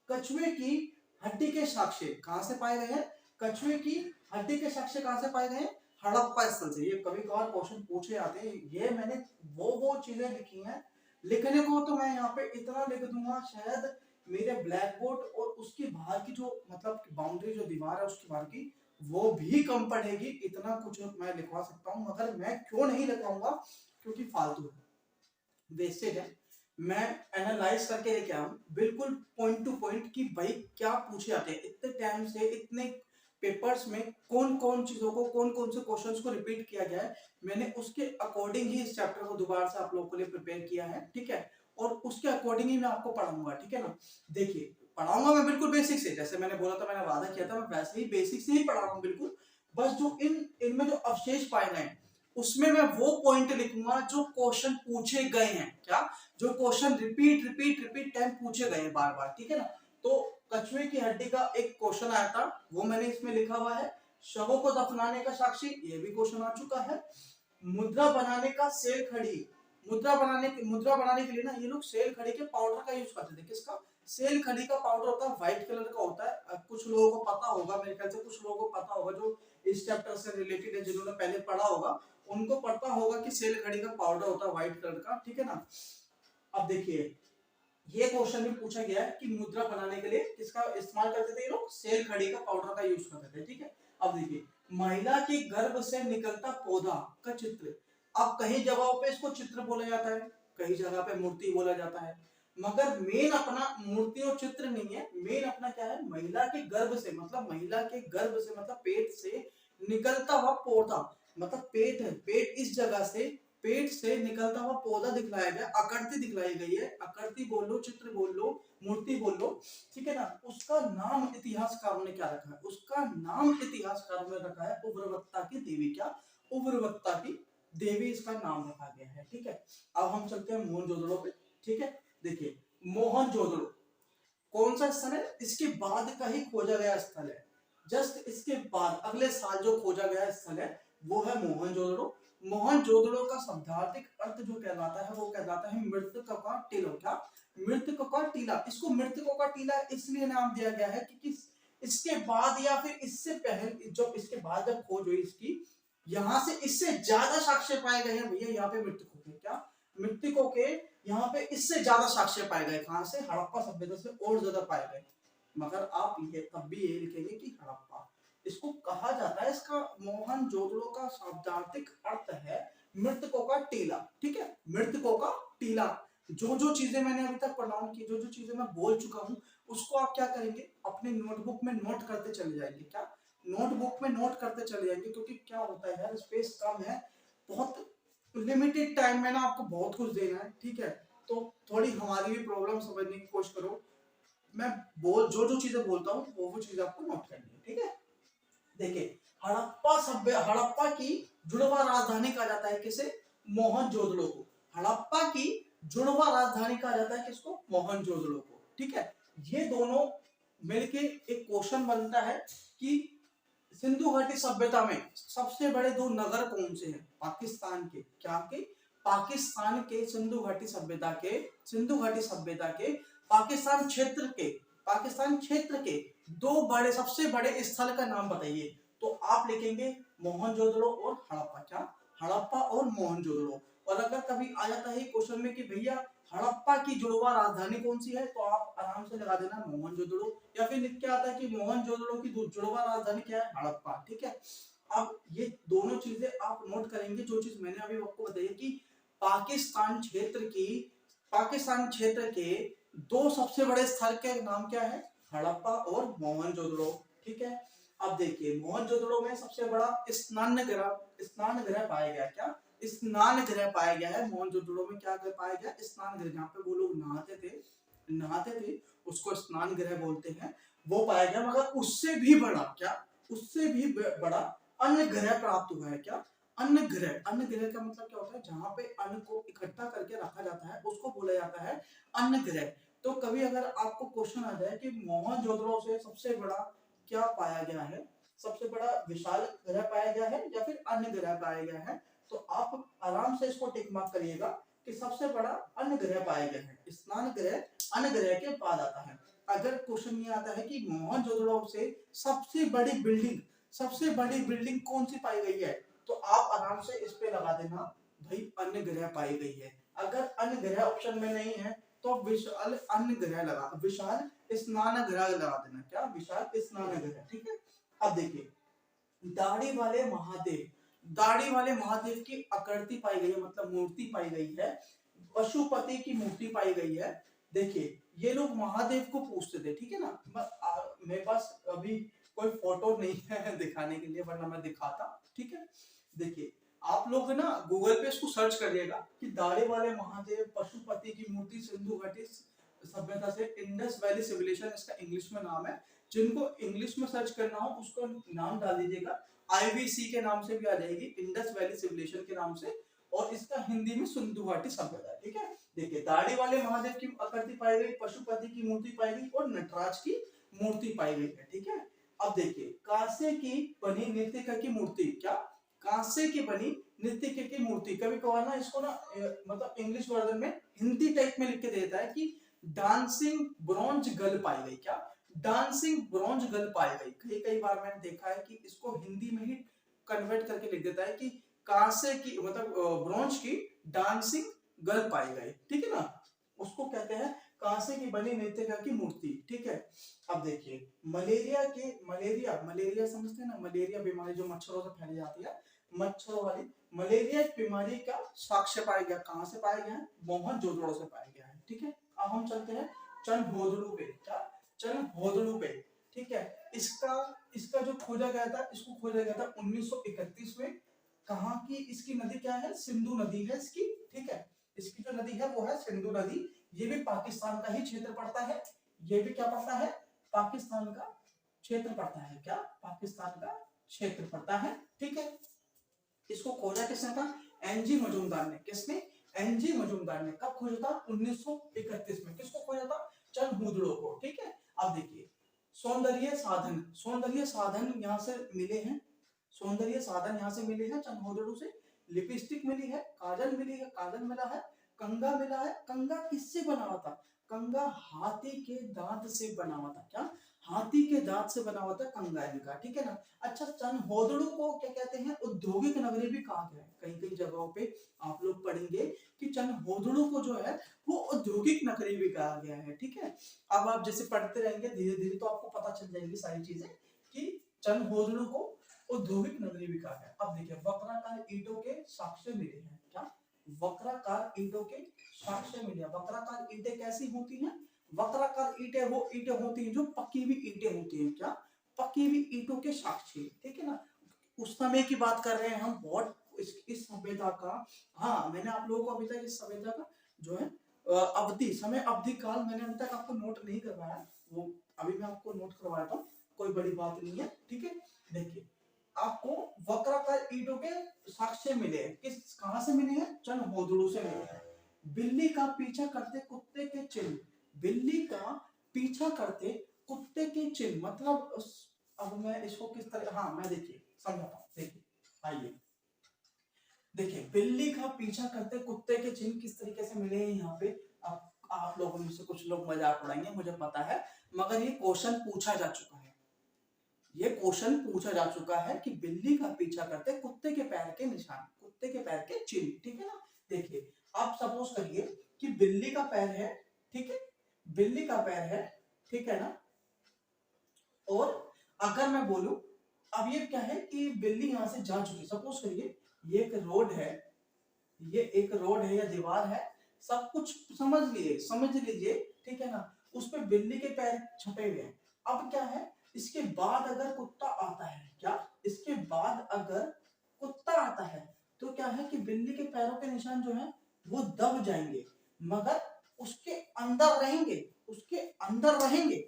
कछुए की हड्डी के साक्ष्य कहां से पाए गए हैं? कछुए की हड्डी के साक्ष्य कहां से पाए गए हैं? हड़प्पा स्थल से। ये कभी कभार क्वेश्चन पूछे जाते हैं। ये मैंने वो चीजें लिखी हैं, लिखने को तो मैं यहाँ पे इतना लिख दूंगा शायद मेरे ब्लैक बोर्ड और उसकी बाहर की जो मतलब बाउंड्री जो दीवार है उसकी बाहर की वो भी कम पड़ेगी। इतना कुछ मैं लिखवा सकता हूँ, मगर मैं क्यों नहीं लिखवाऊंगा? क्योंकि फालतू वेस्टेज है। मैं एनालाइज करके लेके आऊं बिल्कुल पॉइंट टू पॉइंट कि भाई क्या पूछे जाते हैं। इतने टाइम से इतने पेपर्स में कौन कौन चीजों को, कौन कौन से क्वेश्चंस को रिपीट किया गया है, मैंने उसके अकॉर्डिंग ही इस चैप्टर को दोबारा से आप लोगों के लिए प्रिपेयर किया है, ठीक है। और उसके अकॉर्डिंग ही मैं आपको पढ़ाऊंगा, ठीक है ना। देखिए पढ़ाऊंगा मैं बिल्कुल बेसिक से, जैसे मैंने बोला था, मैंने वादा किया था, मैं वैसे ही बेसिक से ही पढ़ाऊंगा बिल्कुल। बस जो इनमें जो अवशेष पाए गए उसमें मैं वो पॉइंट लिखूंगा जो क्वेश्चन पूछे गए हैं। क्या? जो question repeat repeat repeat time पूछे गए हैं बार बार, ठीक है ना। तो कछुए की हड्डी का एक क्वेश्चन आया था, वो मैंने इसमें लिखा हुआ है। शवों को दफनाने का साक्षी, ये भी क्वेश्चन आ चुका है। मुद्रा बनाने का सेल खड़ी, मुद्रा बनाने के लिए ना ये लोग सेल खड़ी के पाउडर का यूज करते थे। किसका? सेल खड़ी का पाउडर होता है, व्हाइट कलर का होता है। कुछ लोगों को पता होगा, मेरे ख्याल से कुछ लोगों को पता होगा जो इस चैप्टर से रिलेटेड है, जिन्होंने पहले पढ़ा होगा उनको पता होगा कि सेल खड़ी का पाउडर होता है व्हाइट कलर का, ठीक है ना। अब देखिए ये क्वेश्चन भी पूछा गया है कि मुद्रा बनाने के लिए किसका इस्तेमाल करते थे ये लोग? सेल खड़ी का पाउडर का यूज करते थे, ठीक है। अब देखिए महिला के गर्भ से निकलता पौधा का चित्र। अब कई जगहों पे इसको चित्र बोला जाता है, कई जगह पे मूर्ति बोला जाता है, मगर मेन अपना मूर्ति और चित्र नहीं है। मेन अपना क्या है? महिला के गर्भ से, मतलब महिला के गर्भ से मतलब पेट से निकलता हुआ पौधा। मतलब पेट है, पेट इस जगह से, पेट से निकलता हुआ पौधा दिखलाया गया, आकृति दिखलाई गई है, आकृति बोल लो, चित्र बोल लो, मूर्ति बोल लो, ठीक है ना। उसका नाम इतिहासकारों ने क्या रखा है, उसका नाम इतिहासकारों ने रखा है उर्वरकता की देवी। क्या, उर्वरकता की देवी इसका नाम रखा गया है, ठीक है। अब हम चलते हैं मोहनजोदड़ो पे, ठीक है। देखिए मोहनजोदड़ो कौन सा स्थल है, इसके बाद का ही खोजा गया स्थल है, जस्ट इसके बाद अगले साल जो खोजा गया स्थल है वो है मोहनजोदड़ो। मोहनजोदड़ो का शब्दार्थिक अर्थ जो कहलाता है वो कहलाता है मृतक का टीला। क्या, मृतक का टीला। इसको मृतकों का टीला इसलिए नाम दिया गया है क्योंकि इसके बाद या फिर इससे पहले, जो इसके बाद जब खोज हुई इसकी, यहाँ से इससे ज्यादा साक्ष्य पाए गए हैं भैया, यहाँ पे मृतकों के, क्या, मृतकों के यहाँ पे इससे ज्यादा साक्ष्य पाए गए। कहां से, हड़प्पा सभ्यता से और ज्यादा पाए गए। मगर आप ये तब भी ये लिखेंगे कि हड़प्पा। इसको कहा जाता है, इसका मोहनजोदड़ो का शब्दार्थिक अर्थ है मृतकों का टीला, ठीक है, मृतकों का टीला। जो जो चीजें मैंने अभी तक प्रोनाउंस की, जो जो चीजें मैं बोल चुका हूं, उसको आप क्या करेंगे, अपने नोटबुक में नोट करते चले जाएंगे। क्या, नोटबुक में नोट करते चले जाएंगे, क्योंकि क्या होता है यार, स्पेस कम है, बहुत लिमिटेड टाइम में ना आपको बहुत कुछ देना है, ठीक है। तो थोड़ी हमारी भी प्रॉब्लम समझने की कोशिश करो। मैं जो जो चीजें बोलता हूँ वो चीजें आपको नोट करनी है, ठीक है। देखिए हड़प्पा की जुड़वा राजधानी कहा जाता है किसे, मोहनजोदड़ो को। हड़प्पा की जुड़वा राजधानी कहा जाता है किसको, मोहनजोदड़ो को, ठीक है। ये दोनों मिलके एक क्वेश्चन बनता है कि सिंधु घाटी सभ्यता में सबसे बड़े दो नगर कौन से हैं, पाकिस्तान के, क्या के, पाकिस्तान के सिंधु घाटी सभ्यता के, सिंधु घाटी सभ्यता के पाकिस्तान क्षेत्र के, पाकिस्तान क्षेत्र के दो बड़े, सबसे बड़े स्थल का नाम बताइए। तो आप लिखेंगे मोहनजोदड़ो और हड़प्पा। क्या, हड़प्पा और मोहनजोदड़ो। और अगर कभी आ जाता है क्वेश्चन में कि भैया हड़प्पा की जुड़वा राजधानी कौन सी है, तो आप आराम से लगा देना मोहनजोदड़ो, या फिर लिख के आता है कि मोहनजोदड़ो की जुड़वा राजधानी क्या है, हड़प्पा, ठीक है। अब ये दोनों चीजें आप नोट करेंगे, जो चीज मैंने अभी आपको बताई कि पाकिस्तान क्षेत्र की, पाकिस्तान क्षेत्र के दो सबसे बड़े स्थल के नाम क्या है, हड़प्पा और मोहनजोदड़ो, ठीक है। अब देखिए मोहनजोदड़ो में सबसे बड़ा स्नान गृह पाया गया। क्या, स्नान गृह पाया गया है मोहनजोदड़ो में। क्या पाया गया, स्नान गृह, जहाँ पे वो लोग नहाते थे उसको स्नान गृह बोलते हैं, वो पाया गया। मगर उससे भी बड़ा, क्या, उससे भी बड़ा अन्न गृह प्राप्त हुआ है। क्या, अन्न गृह, अन्न गृह का मतलब क्या होता है, जहाँ पे अन्न को इकट्ठा करके रखा जाता है उसको बोला जाता है अन्न गृह। तो कभी अगर आपको क्वेश्चन आ जाए कि मोहनजोदड़ो से सबसे बड़ा क्या पाया गया है, सबसे बड़ा विशाल ग्रह पाया गया है या फिर अन्य ग्रह पाया गया है, तो आप आराम से इसको टिक मार्क करिएगा कि सबसे बड़ा अन्य ग्रह पाया गया है। स्नान ग्रह अन्य ग्रह के बाद आता है। अगर क्वेश्चन ये आता है कि मोहनजोदड़ो से सबसे बड़ी बिल्डिंग कौन सी पाई गई है, तो आप आराम से इस पे लगा देना भाई अन्य ग्रह पाई गई है। अगर अन्य ग्रह ऑप्शन में नहीं है तो विशाल अन्य ग्रह लगा, विशाल स्नान ग्रह लगा देना। क्या, विशाल स्नान ग्रह, ठीक है। अब देखिए दाढ़ी वाले महादेव, दाढ़ी वाले महादेव की आकृति पाई गई है, मतलब मूर्ति पाई गई है, पशुपति की मूर्ति पाई गई है। देखिए ये लोग महादेव को पूछते थे, ठीक है ना। मेरे पास अभी कोई फोटो नहीं है दिखाने के लिए, वरना मैं दिखाता, ठीक है। देखिए आप लोग ना गूगल पे इसको सर्च करिएगा कि दाढ़ी वाले महादेव पशुपति की मूर्ति सिंधु घाटी सभ्यता से इंडस वैली सिविलाइजेशन, इसका इंग्लिश में नाम है। जिनको इंग्लिश में सर्च करना हो उसको नाम डाल दीजिएगा, आईवीसी के नाम से भी आ जाएगी, इंडस वैली सिविलाइजेशन के नाम से, और इसका हिंदी में सिंधु घाटी सभ्यता, ठीक है। देखिए दाढ़ी वाले महादेव की आकृति पाई गई, पशुपति की मूर्ति पाई गई और नटराज की मूर्ति पाई गई है, ठीक है। अब देखिए कांसे की बनी नृत्यिका की मूर्ति, क्या, कांसे की बनी नृत्यिका की मूर्ति। कभी कभार ना इसको ना मतलब इंग्लिश वर्जन में हिंदी टाइप में लिख के देता है कि डांसिंग ब्रॉन्ज गर्ल पाई गई। क्या, डांसिंग ब्रॉन्ज गर्ल पाई गई। कई बार मैंने देखा है कि इसको हिंदी में ही कन्वर्ट करके लिख देता है कि कांसे की मतलब ब्रॉन्ज की डांसिंग गर्ल पाई गई, ठीक है ना। उसको कहते हैं कांसे की बनी नृत्यिका की मूर्ति, ठीक है। अब देखिए मलेरिया समझते हैं ना, मलेरिया बीमारी जो मच्छरों से फैली जाती है, मच्छरों वाली मलेरिया बीमारी का साक्ष्य पाया गया। कहां से पाया गया है, मोहनजोदड़ो से पाया गया है, ठीक है। अब हम चलते हैं चनभोदड़ू पे। क्या, चनभोदड़ू पे, ठीक है। इसका जो खोजा गया था, इसको खोजा गया था 1931 में, कहाँ की इसकी नदी क्या है, सिंधु नदी है इसकी, ठीक है। इसकी जो नदी है वो है सिंधु नदी। ये भी पाकिस्तान का ही क्षेत्र पड़ता है, ये भी क्या पड़ता है, पाकिस्तान का क्षेत्र पड़ता है, क्या पाकिस्तान का क्षेत्र पड़ता है, ठीक है। इसको खोजा किसने था, एनजी मजूमदार ने। किसने, एनजी मजूमदार ने। कब खोजा था, 1931 में। किसको खोजा था, चंद हुदड़ो को, ठीक है। अब देखिए सौंदर्य साधन, सौंदर्य साधन यहाँ से मिले हैं, सौंदर्य साधन यहाँ से मिले हैं चंद हुदड़ो से। लिपस्टिक मिली है, काजल मिली है, काजल मिला है, कंगा मिला है। कंगा किससे बना हुआ था, कंगा हाथी के दांत से बना हुआ था, क्या, हाथी के दांत से बना हुआ था कंगा इनका, ठीक है ना। अच्छा, चनहोदड़ो को क्या कहते हैं, औद्योगिक नगरी भी कहा गया है। कई कई जगहों पे आप लोग पढ़ेंगे कि चनहोदड़ो को जो है वो औद्योगिक नगरी भी कहा गया है, ठीक है। अब आप जैसे पढ़ते रहेंगे धीरे धीरे तो आपको पता चल जाएगी सारी चीजें कि चनहोदड़ो को औद्योगिक नगरी भी कहा गया। अब देखिए वक्राकार ईंटों के साक्ष्य मिले हैं, क्या, वक्राकार ईंटों के साक्ष्य मिले। वक्राकार ईंटें कैसी होती हैं, वक्राकार ईंटें वो ईंटें होती हैं जो पकी हुई ईंटें होती हैं, क्या, पकी हुई ईंटों के साक्ष्य, ठीक है ना। उस समय की बात कर रहे हैं हम, बहुत इस सभ्यता का, हाँ मैंने आप लोगों को अभी तक इस सभ्यता का जो है अवधि, समय अवधि काल मैंने अभी तक आपको नोट नहीं करवाया, वो अभी मैं आपको नोट करवाया था, कोई बड़ी बात नहीं है, ठीक है। देखिए आपको वक्राकार ईंटों के साक्ष्य मिले, किस कहां से मिले हैं, चनहोदड़ो से मिले हैं। बिल्ली का पीछा करते कुत्ते के चिन्ह, बिल्ली का पीछा करते कुत्ते के चिन्ह मतलब अब मैं इसको किस तरह, हाँ मैं देखिए समझाता हूँ, देखिए आइए देखिए बिल्ली का पीछा करते कुत्ते के चिन्ह किस तरीके से मिले हैं यहाँ पे। अब आप लोगों में से कुछ लोग मजाक उड़ाएंगे मुझे पता है, मगर ये क्वेश्चन पूछा जा चुका है, ये क्वेश्चन पूछा जा चुका है कि बिल्ली का पीछा करते कुत्ते के पैर के निशान, कुत्ते के पैर के चिन्ह, ठीक है ना। देखिए आप सपोज करिए कि बिल्ली का पैर है, ठीक है, बिल्ली का पैर है, ठीक है ना। और अगर मैं बोलूं अब ये क्या है कि बिल्ली यहां से जा चुकी, सपोज करिए ये एक रोड है, ये एक रोड है या दीवार है, सब कुछ समझ लीजिए, ठीक है ना। उस पे बिल्ली के पैर छपे हुए हैं। अब क्या है, इसके बाद अगर कुत्ता आता है, क्या, इसके बाद अगर कुत्ता आता है तो क्या है कि बिल्ली के पैरों के निशान जो है वो दब जाएंगे, मगर उसके अंदर रहेंगे, उसके अंदर रहेंगे,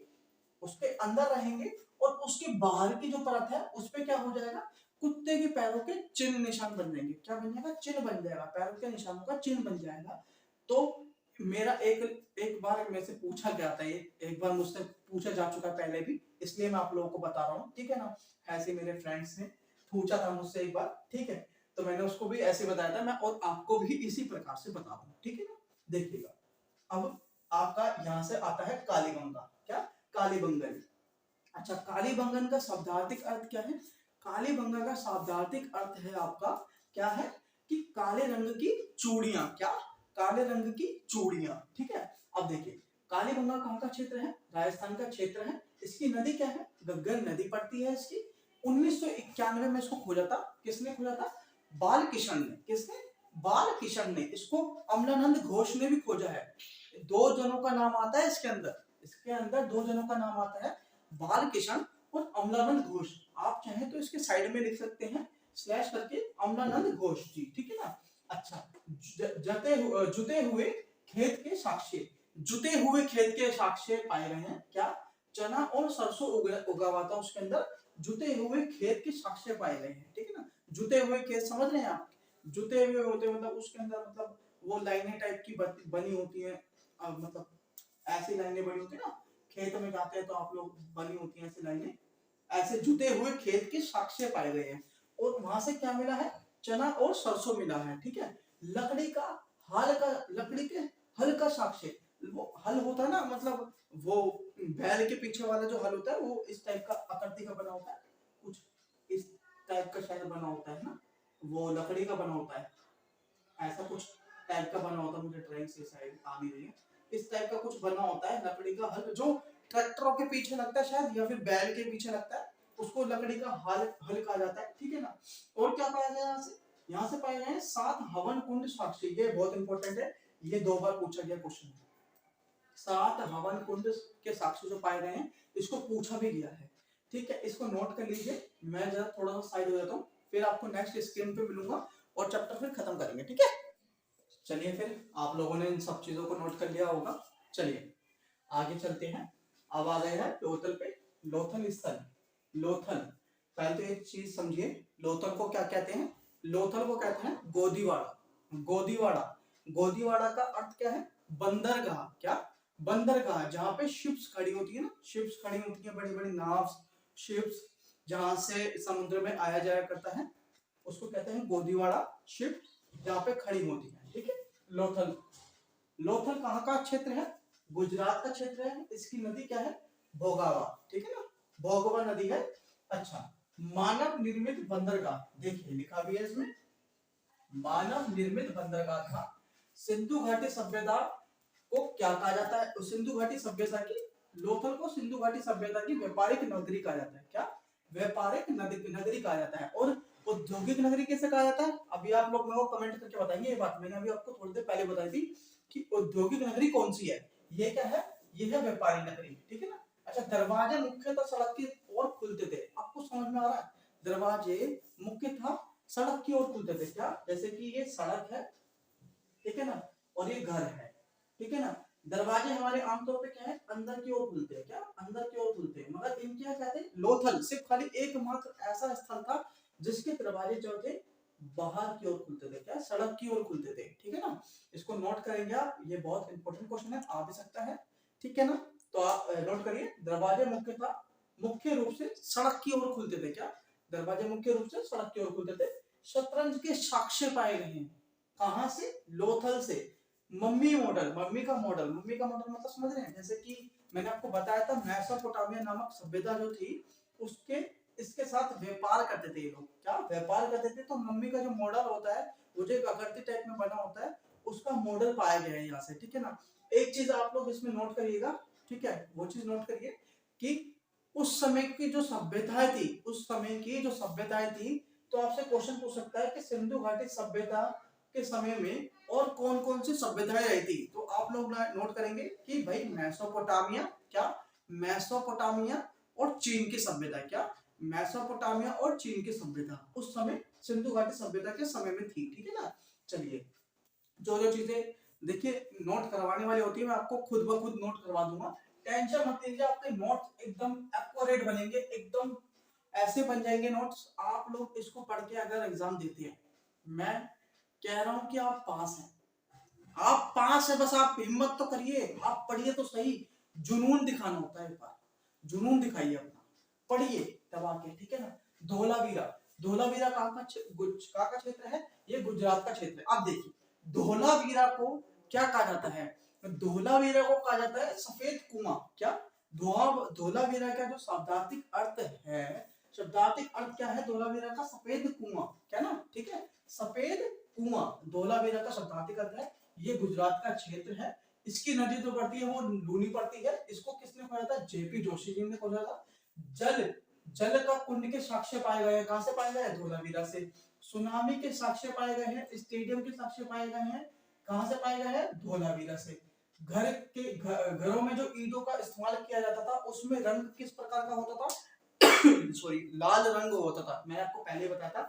उसके अंदर रहेंगे। और उसके बाहर की जो परत है उस पे क्या हो जाएगा, कुत्ते के पैरों के चिन्ह निशान बन जाएंगे, क्या बन जाएगा, चिन्ह बन जाएगा, पैरों के निशानों का चिन्ह बन जाएगा। तो मेरा एक बार मेरे से पूछा गया था, एक बार मुझसे पूछा जा चुका पहले भी, इसलिए मैं आप लोगों को बता रहा हूँ, ठीक है ना। ऐसे मेरे फ्रेंड्स ने पूछा था मुझसे एक बार, ठीक है, तो मैंने उसको भी ऐसे बताया था मैं, और आपको भी इसी प्रकार से बता रहा हूँ, ठीक है ना। देखिएगा अब आपका यहाँ से आता है कालीगंगा, क्या, कालीबंगन। अच्छा, कालीबंगन का शब्दार्थिक अर्थ क्या है, कालीबंगन का शब्दार्थिक अर्थ है आपका क्या है कि काले रंग की चूड़ियां, क्या, काले रंग की चूड़ियां, ठीक है। अब देखिए कालीबंगा कहाँ का क्षेत्र है, राजस्थान का क्षेत्र है। इसकी नदी क्या है, गग्गर नदी पड़ती है इसकी। 1991 में इसको खोजा था, किसने खोजा था, बाल किशन ने। किसने, बाल किशन ने। इसको अमलानंद घोष ने भी खोजा है। दो जनों का नाम आता है इसके अंदर, इसके अंदर दो जनों का नाम आता है, बाल किशन और अमलानंद घोष। आप चाहें तो इसके साइड में लिख सकते हैं स्लैश करके अमलानंद घोष जी, ठीक है ना। अच्छा, जुते हुए खेत के साक्ष्य, जुते हुए खेत के साक्ष्य पाए गए हैं, क्या, चना और सरसों उगा हुआ था उसके अंदर, जुते हुए खेत के साक्ष्य पाए गए हैं, ठीक है ना। जुते हुए खेत समझ रहे हैं आप, जुते हुए होते मतलब उसके अंदर मतलब वो लाइनें टाइप की बनी होती है, मतलब ऐसी लाइनें बनी होती है ना, खेत में जाते हैं तो आप लोग बनी होती हैं ऐसी लाइनें, ऐसे जुते हुए खेत के साक्ष्य पाए गए हैं। और वहां से क्या मिला है, चना और सरसों मिला है, ठीक है। लकड़ी का हल का, लकड़ी के हल का साक्ष्य, वो हल होता है ना, मतलब वो बैल के पीछे वाला जो हल होता है वो इस टाइप का आकृति का बना होता है, कुछ इस टाइप का शायद बना होता है ना, वो लकड़ी का बना होता है, ऐसा कुछ टाइप का बना होता है, मुझे ड्राइंग से शायद आ नहीं रही है, इस टाइप का कुछ बना होता है लकड़ी का हल, जो ट्रैक्टरों के पीछे लगता है शायद, या फिर बैल के पीछे लगता है, उसको लकड़ी का हल हल कहा जाता है, ठीक है ना। और क्या पाया गया यहाँ से पाए गए 7 हवन कुंड साक्ष्य, ये बहुत इंपॉर्टेंट है, ये 2 बार पूछा गया क्वेश्चन। 7 हवन कुंड के साक्ष्य जो पाए गए हैं, इसको पूछा भी गया है, ठीक है। इसको नोट कर लीजिए, मैं जरा थोड़ा सा साइड हो जाता हूँ। फिर आपको नेक्स्ट स्क्रीन पे मिलूंगा और चैप्टर फिर खत्म करेंगे, ठीक है। चलिए फिर आप लोगों ने इन सब चीजों को नोट कर लिया होगा। चलिए आगे चलते हैं। अब आ गए हैं लोथल पे। लोथल स्थल, लोथल, पहले तो एक चीज समझिए, लोथल को क्या कहते हैं? लोथल को कहते हैं गोदीवाड़ा। गोदीवाड़ा, गोदीवाड़ा का अर्थ क्या है? बंदरगाह। क्या? बंदरगाह, जहां पे शिप्स खड़ी होती है ना, शिप्स खड़ी होती है, बड़ी बड़ी नाव, शिप्स, जहां से समुद्र में आया जाया करता है, उसको कहते हैं गोदीवाड़ा शिप, जहां पे खड़ी होती है, ठीक है। लोथल, लोथल कहाँ का क्षेत्र है? गुजरात का क्षेत्र है। इसकी नदी क्या है? भोगावा, ठीक है ना, भोगावा नदी है। अच्छा, मानव निर्मित बंदरगाह, देखिए लिखा भी है इसमें, मानव निर्मित बंदरगाह था। सिंधु घाटी सभ्यता को क्या कहा जाता है? सिंधु घाटी सभ्यता की, लोथल को सिंधु घाटी सभ्यता की व्यापारिक नगरी कहा जाता है। क्या? व्यापारिक नगरी कहा जाता है। और औद्योगिक नगरी कैसे कहा जाता है? अभी आप लोग मेरे को कमेंट करके बताएंगे। ये बात मैंने अभी आपको थोड़ी देर पहले बताई थी कि औद्योगिक नगरी कौन सी है। ये क्या है? ये है व्यापारी नगरी, ठीक है ना। अच्छा, दरवाजे मुख्यतः सड़क की ओर खुलते थे। आपको समझ में आ रहा है? दरवाजे मुख्यतः सड़क की ओर खुलते थे। क्या? जैसे कि ये सड़क है, ठीक है ना, और ये घर है, ठीक है ना। दरवाजे हमारे आमतौर पे क्या है? अंदर की ओर खुलते हैं। क्या? अंदर की ओर खुलते हैं। मगर इनके क्या कहते हैं? लोथल सिर्फ खाली एकमात्र ऐसा स्थल था जिसके दरवाजे जो थे बाहर की ओर खुलते थे। क्या? सड़क की ओर खुलते थे, ठीक है ना। इसको नोट करेंगे आप, ये बहुत इंपॉर्टेंट क्वेश्चन है, आ भी सकता है, ठीक है ना। तो आप नोट करिए, दरवाजे मुख्य रूप से सड़क की ओर खुलते थे। क्या? दरवाजे मुख्य रूप से सड़क की ओर खुलते थे। शतरंज के साक्ष्य पाए गए हैं। कहां से? लोथल से। मम्मी मॉडल, मम्मी का मॉडल, मम्मी का मॉडल मतलब समझ रहे हैं? जैसे कि मैंने आपको बताया था, मेसोपोटामिया नामक सभ्यता जो थी, उसके इसके साथ व्यापार करते थे ये लोग। क्या? व्यापार करते थे। तो मम्मी का जो मॉडल होता है, वो जो एक आकृति टाइप में बना होता है, उसका मॉडल पाया गया है यहाँ से, ठीक है ना। एक चीज आप लोग इसमें नोट करिएगा, ठीक है, वो चीज नोट करिए कि उस समय की जो सभ्यताएं थी, उस समय की जो सभ्यताएं थी, तो आपसे क्वेश्चन पूछ सकता है कि सिंधु घाटी सभ्यता के समय में और कौन कौन सी सभ्यताएं रही थी। तो आप लोग नोट करेंगे कि भाई मेसोपोटामिया, क्या? मेसोपोटामिया और चीन की सभ्यता। क्या? मेसोपोटामिया और चीन की सभ्यता उस समय सिंधु घाटी सभ्यता के समय में थी, ठीक है ना। चलिए, जो जो चीजें देखिए नोट करवाने वाली होती है, मैं आपको खुद ब खुद नोट करवा दूंगा। टेंशन मत लीजिए, आपके नोट एकदम एक्यूरेट बनेंगे, एकदम ऐसे बन जाएंगे नोट्स। आप लोग इसको पढ़ के अगर एग्जाम देते हैं, मैं कह रहा हूं कि आप पास हैं। आप पास है, बस आप हिम्मत तो करिए, आप पढ़िए तो सही। जुनून दिखाना होता है, एक बार जुनून दिखाइए अपना, पढ़िए दबा के, ठीक है ना। धोलावीरा, धोलावीरा कहाँ का क्षेत्र है? ये गुजरात का क्षेत्र है। आप देखिए, धोलावीरा को क्या कहा जाता है? धोलावीरा को कहा जाता है सफेद कुआं। क्या? धोलावीरा का जो शब्दार्थिक अर्थ है, शब्दार्थिक अर्थ क्या है धोलावीरा का? सफेद कुआं, क्या ना, ठीक है, सफेद कुआं धोलावीरा का शब्दार्थिक अर्थ है। ये गुजरात का क्षेत्र है। इसकी नदी जो पड़ती है वो लूनी पड़ती है। इसको किसने खोजा था? जेपी जोशी जी ने खोजा था। जल जल का कुंड के साक्ष्य पाए गए हैं। कहां से पाए गए हैं? धोलावीरा से। सुनामी के साक्ष्य पाए गए हैं, स्टेडियम के साक्ष्य पाए गए हैं। कहां से पाए गए हैं? धोलावीरा से। घरों में जो ईंटों का इस्तेमाल किया जाता था, उसमें रंग किस प्रकार का होता था? सॉरी, लाल रंग होता था। मैंने आपको पहले बताया था,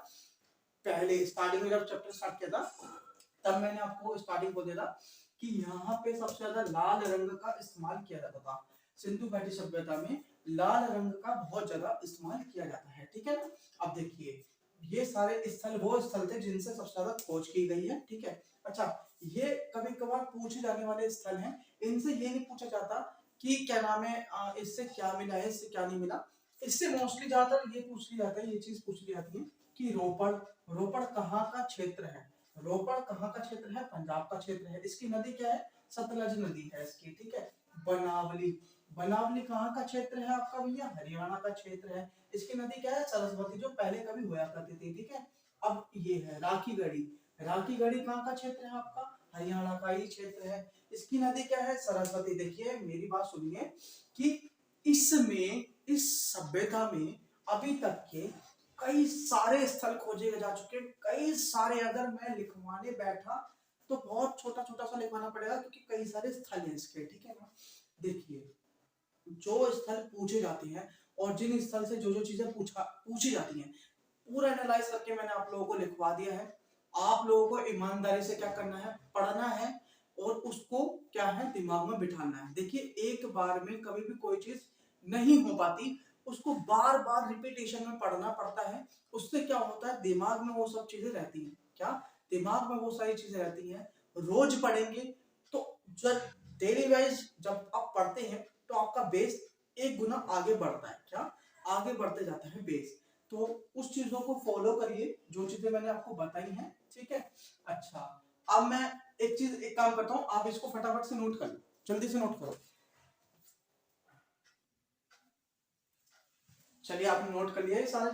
पहले स्टार्टिंग में जब चैप्टर स्टार्ट किया था, तब मैंने आपको स्टार्टिंग बोल दिया था कि यहाँ पे सबसे ज्यादा लाल रंग का इस्तेमाल किया जाता था। सिंधु घाटी सभ्यता में लाल रंग का बहुत ज्यादा इस्तेमाल किया जाता है, ठीक है ना। अब देखिए, ये सारे स्थल वो स्थल थे जिनसे सबसे ज्यादा खोज की गई है, ठीक है। अच्छा, ये कभी कभार पूछे जाने वाले स्थल हैं। इनसे ये नहीं पूछा जाता कि क्या नाम है, इससे क्या मिला है, इससे क्या नहीं मिला। इससे मोस्टली ज्यादातर ये पूछ लिया जाता है, ये चीज पूछ ली जाती है कि रोपड़, रोपड़ कहाँ का क्षेत्र है? रोपड़ कहाँ का क्षेत्र है? पंजाब का क्षेत्र है। इसकी नदी क्या है? सतलज नदी है इसकी, ठीक है। बनावली, बनावली कहाँ का क्षेत्र है आपका भैया? हरियाणा का क्षेत्र है। इसकी नदी क्या है? सरस्वती, जो पहले कभी हुआ करती थी, ठीक है। अब ये है राखी गढ़ी, राखी गढ़ी कहाँ का क्षेत्र है आपका? हरियाणा का ही क्षेत्र है। इसकी नदी क्या है? सरस्वती। देखिए मेरी बात सुनिए कि इसमें, इस सभ्यता में अभी तक के कई सारे स्थल खोजे जा चुके हैं, कई सारे। अगर मैं लिखवाने बैठा तो बहुत छोटा छोटा सा लिखवाना पड़ेगा, क्योंकि कई सारे स्थल हैं इसके, ठीक है ना। देखिए, जो स्थल पूछे जाते हैं और जिन स्थल से जो जो चीजें पूछी जाती हैं, पूरा एनालाइज करके मैंने आप लोगों को लिखवा दिया है। आप लोगों को ईमानदारी से क्या करना है, पढ़ना है और उसको क्या है दिमाग में बिठाना है। देखिए एक बार में कभी भी कोई चीज नहीं हो पाती, उसको बार बार रिपीटेशन में पढ़ना पड़ता है। उससे क्या होता है, दिमाग में वो सब चीजें रहती हैं। क्या दिमाग में वो सारी चीजें रहती हैं। रोज पढ़ेंगे तो जब डेली वाइज जब आप पढ़ते हैं तो आपका बेस एक गुना आगे बढ़ता है। क्या आगे बढ़ते जाता है बेस। तो उस चीजों को फॉलो करिए जो चीजें मैंने आपको बताई हैं, ठीक है। अच्छा अब मैं एक काम करता हूं, आप इसको फटाफट से नोट कर लो, जल्दी से नोट करो। चलिए आपने नोट कर लिया ये सारी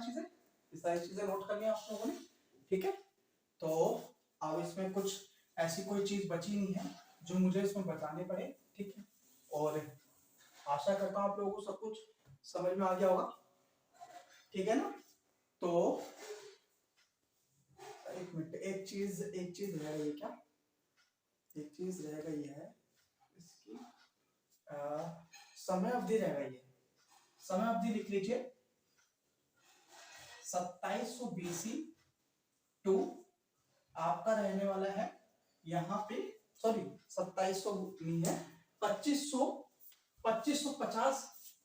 चीजें नोट कर लिया आप लोगों ने, ठीक है। तो अब इसमें कुछ ऐसी कोई चीज बची नहीं है जो मुझे इसमें बताने पड़े, ठीक है। और आशा करता हूं आप लोगों को सब कुछ समझ में आ गया होगा, ठीक है ना। तो एक मिनट, एक चीज रह गई क्या, एक चीज रह गई है इसकी, समय अवधि रह गई है। समय अवधि लिख लीजिए 2700 BC टू आपका रहने वाला है यहाँ पे, सॉरी 2700 नहीं है, 2550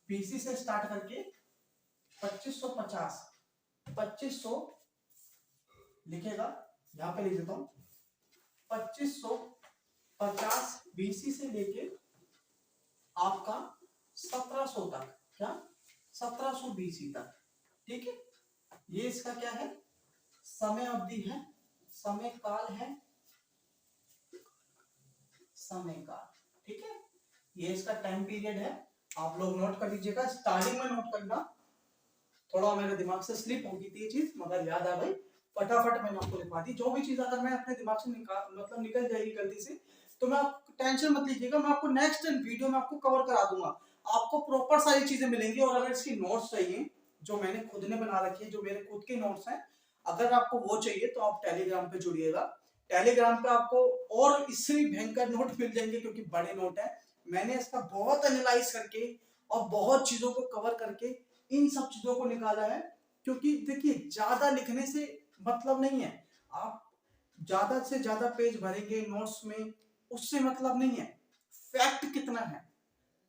BC से स्टार्ट करके 2550 लिखेगा, यहाँ पे लिख देता हूं 2550 BC से लेके आपका 1700 तक, क्या 1700 BC तक, ठीक है। ये इसका क्या है, समय अवधि है, समय काल है, समय काल, ठीक है। ये इसका टाइम पीरियड है। आप लोग नोट कर लीजिएगा, स्टार्टिंग में नोट करना, थोड़ा मेरे दिमाग से स्लिप हो गई थी ये चीज, मगर याद आ गई, फटाफट मैंने आपको लिखवा दी। जो भी चीज अगर मैं अपने दिमाग से निकल जाएगी गलती से, तो मैं आप टेंशन मत लीजिएगा, मैं आपको नेक्स्ट वीडियो में आपको कवर करा दूंगा, आपको प्रॉपर सारी चीजें मिलेंगी। और अगर इसकी नोट्स चाहिए जो मैंने खुद ने बना रखी है, जो मेरे खुद के नोट्स हैं, अगर आपको वो चाहिए तो आप टेलीग्राम पे जुड़िएगा। टेलीग्राम पे आपको और इससे भी भयंकर नोट मिल जाएंगे, क्योंकि बड़े नोट है। मैंने इसका बहुत एनालाइज करके और बहुत चीजों को कवर करके इन सब चीजों को निकाला है। क्योंकि देखिए ज्यादा लिखने से मतलब नहीं है, आप ज्यादा से ज्यादा पेज भरेंगे नोट्स में, उससे मतलब नहीं है। फैक्ट कितना है,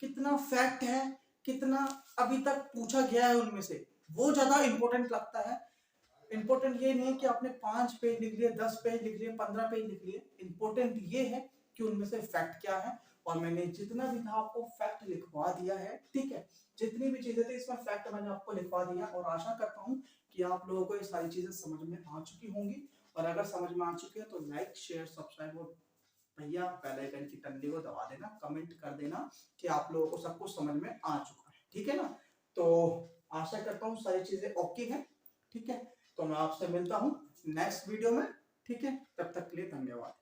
कितना फैक्ट है, कितना अभी तक पूछा गया है उनमें से, वो ज्यादा इंपॉर्टेंट लगता है। इंपॉर्टेंट ये नहीं है कि आपने 5 पेज लिख लिए, 10 पेज लिख लिए, 15 पेज लिख लिए। इंपॉर्टेंट ये है कि उनमें से फैक्ट क्या है। और मैंने जितना भी था आपको फैक्ट लिखवा दिया है, ठीक है। जितनी भी चीजें थी इसमें फैक्ट मैंने आपको लिखवा दिया, और आशा करता हूँ कि आप लोगों को ये सारी चीजें समझ में आ चुकी होंगी। और अगर समझ में आ चुकी है तो लाइक शेयर सब्सक्राइब और भैया बेल आइकन की टंडी को दबा देना, कमेंट कर देना कि आप लोगों को सब कुछ समझ में आ चुका है, ठीक है ना। तो आशा करता हूँ सारी चीजें ओके हैं, ठीक है। तो मैं आपसे मिलता हूँ नेक्स्ट वीडियो में, ठीक है। तब तक के लिए धन्यवाद।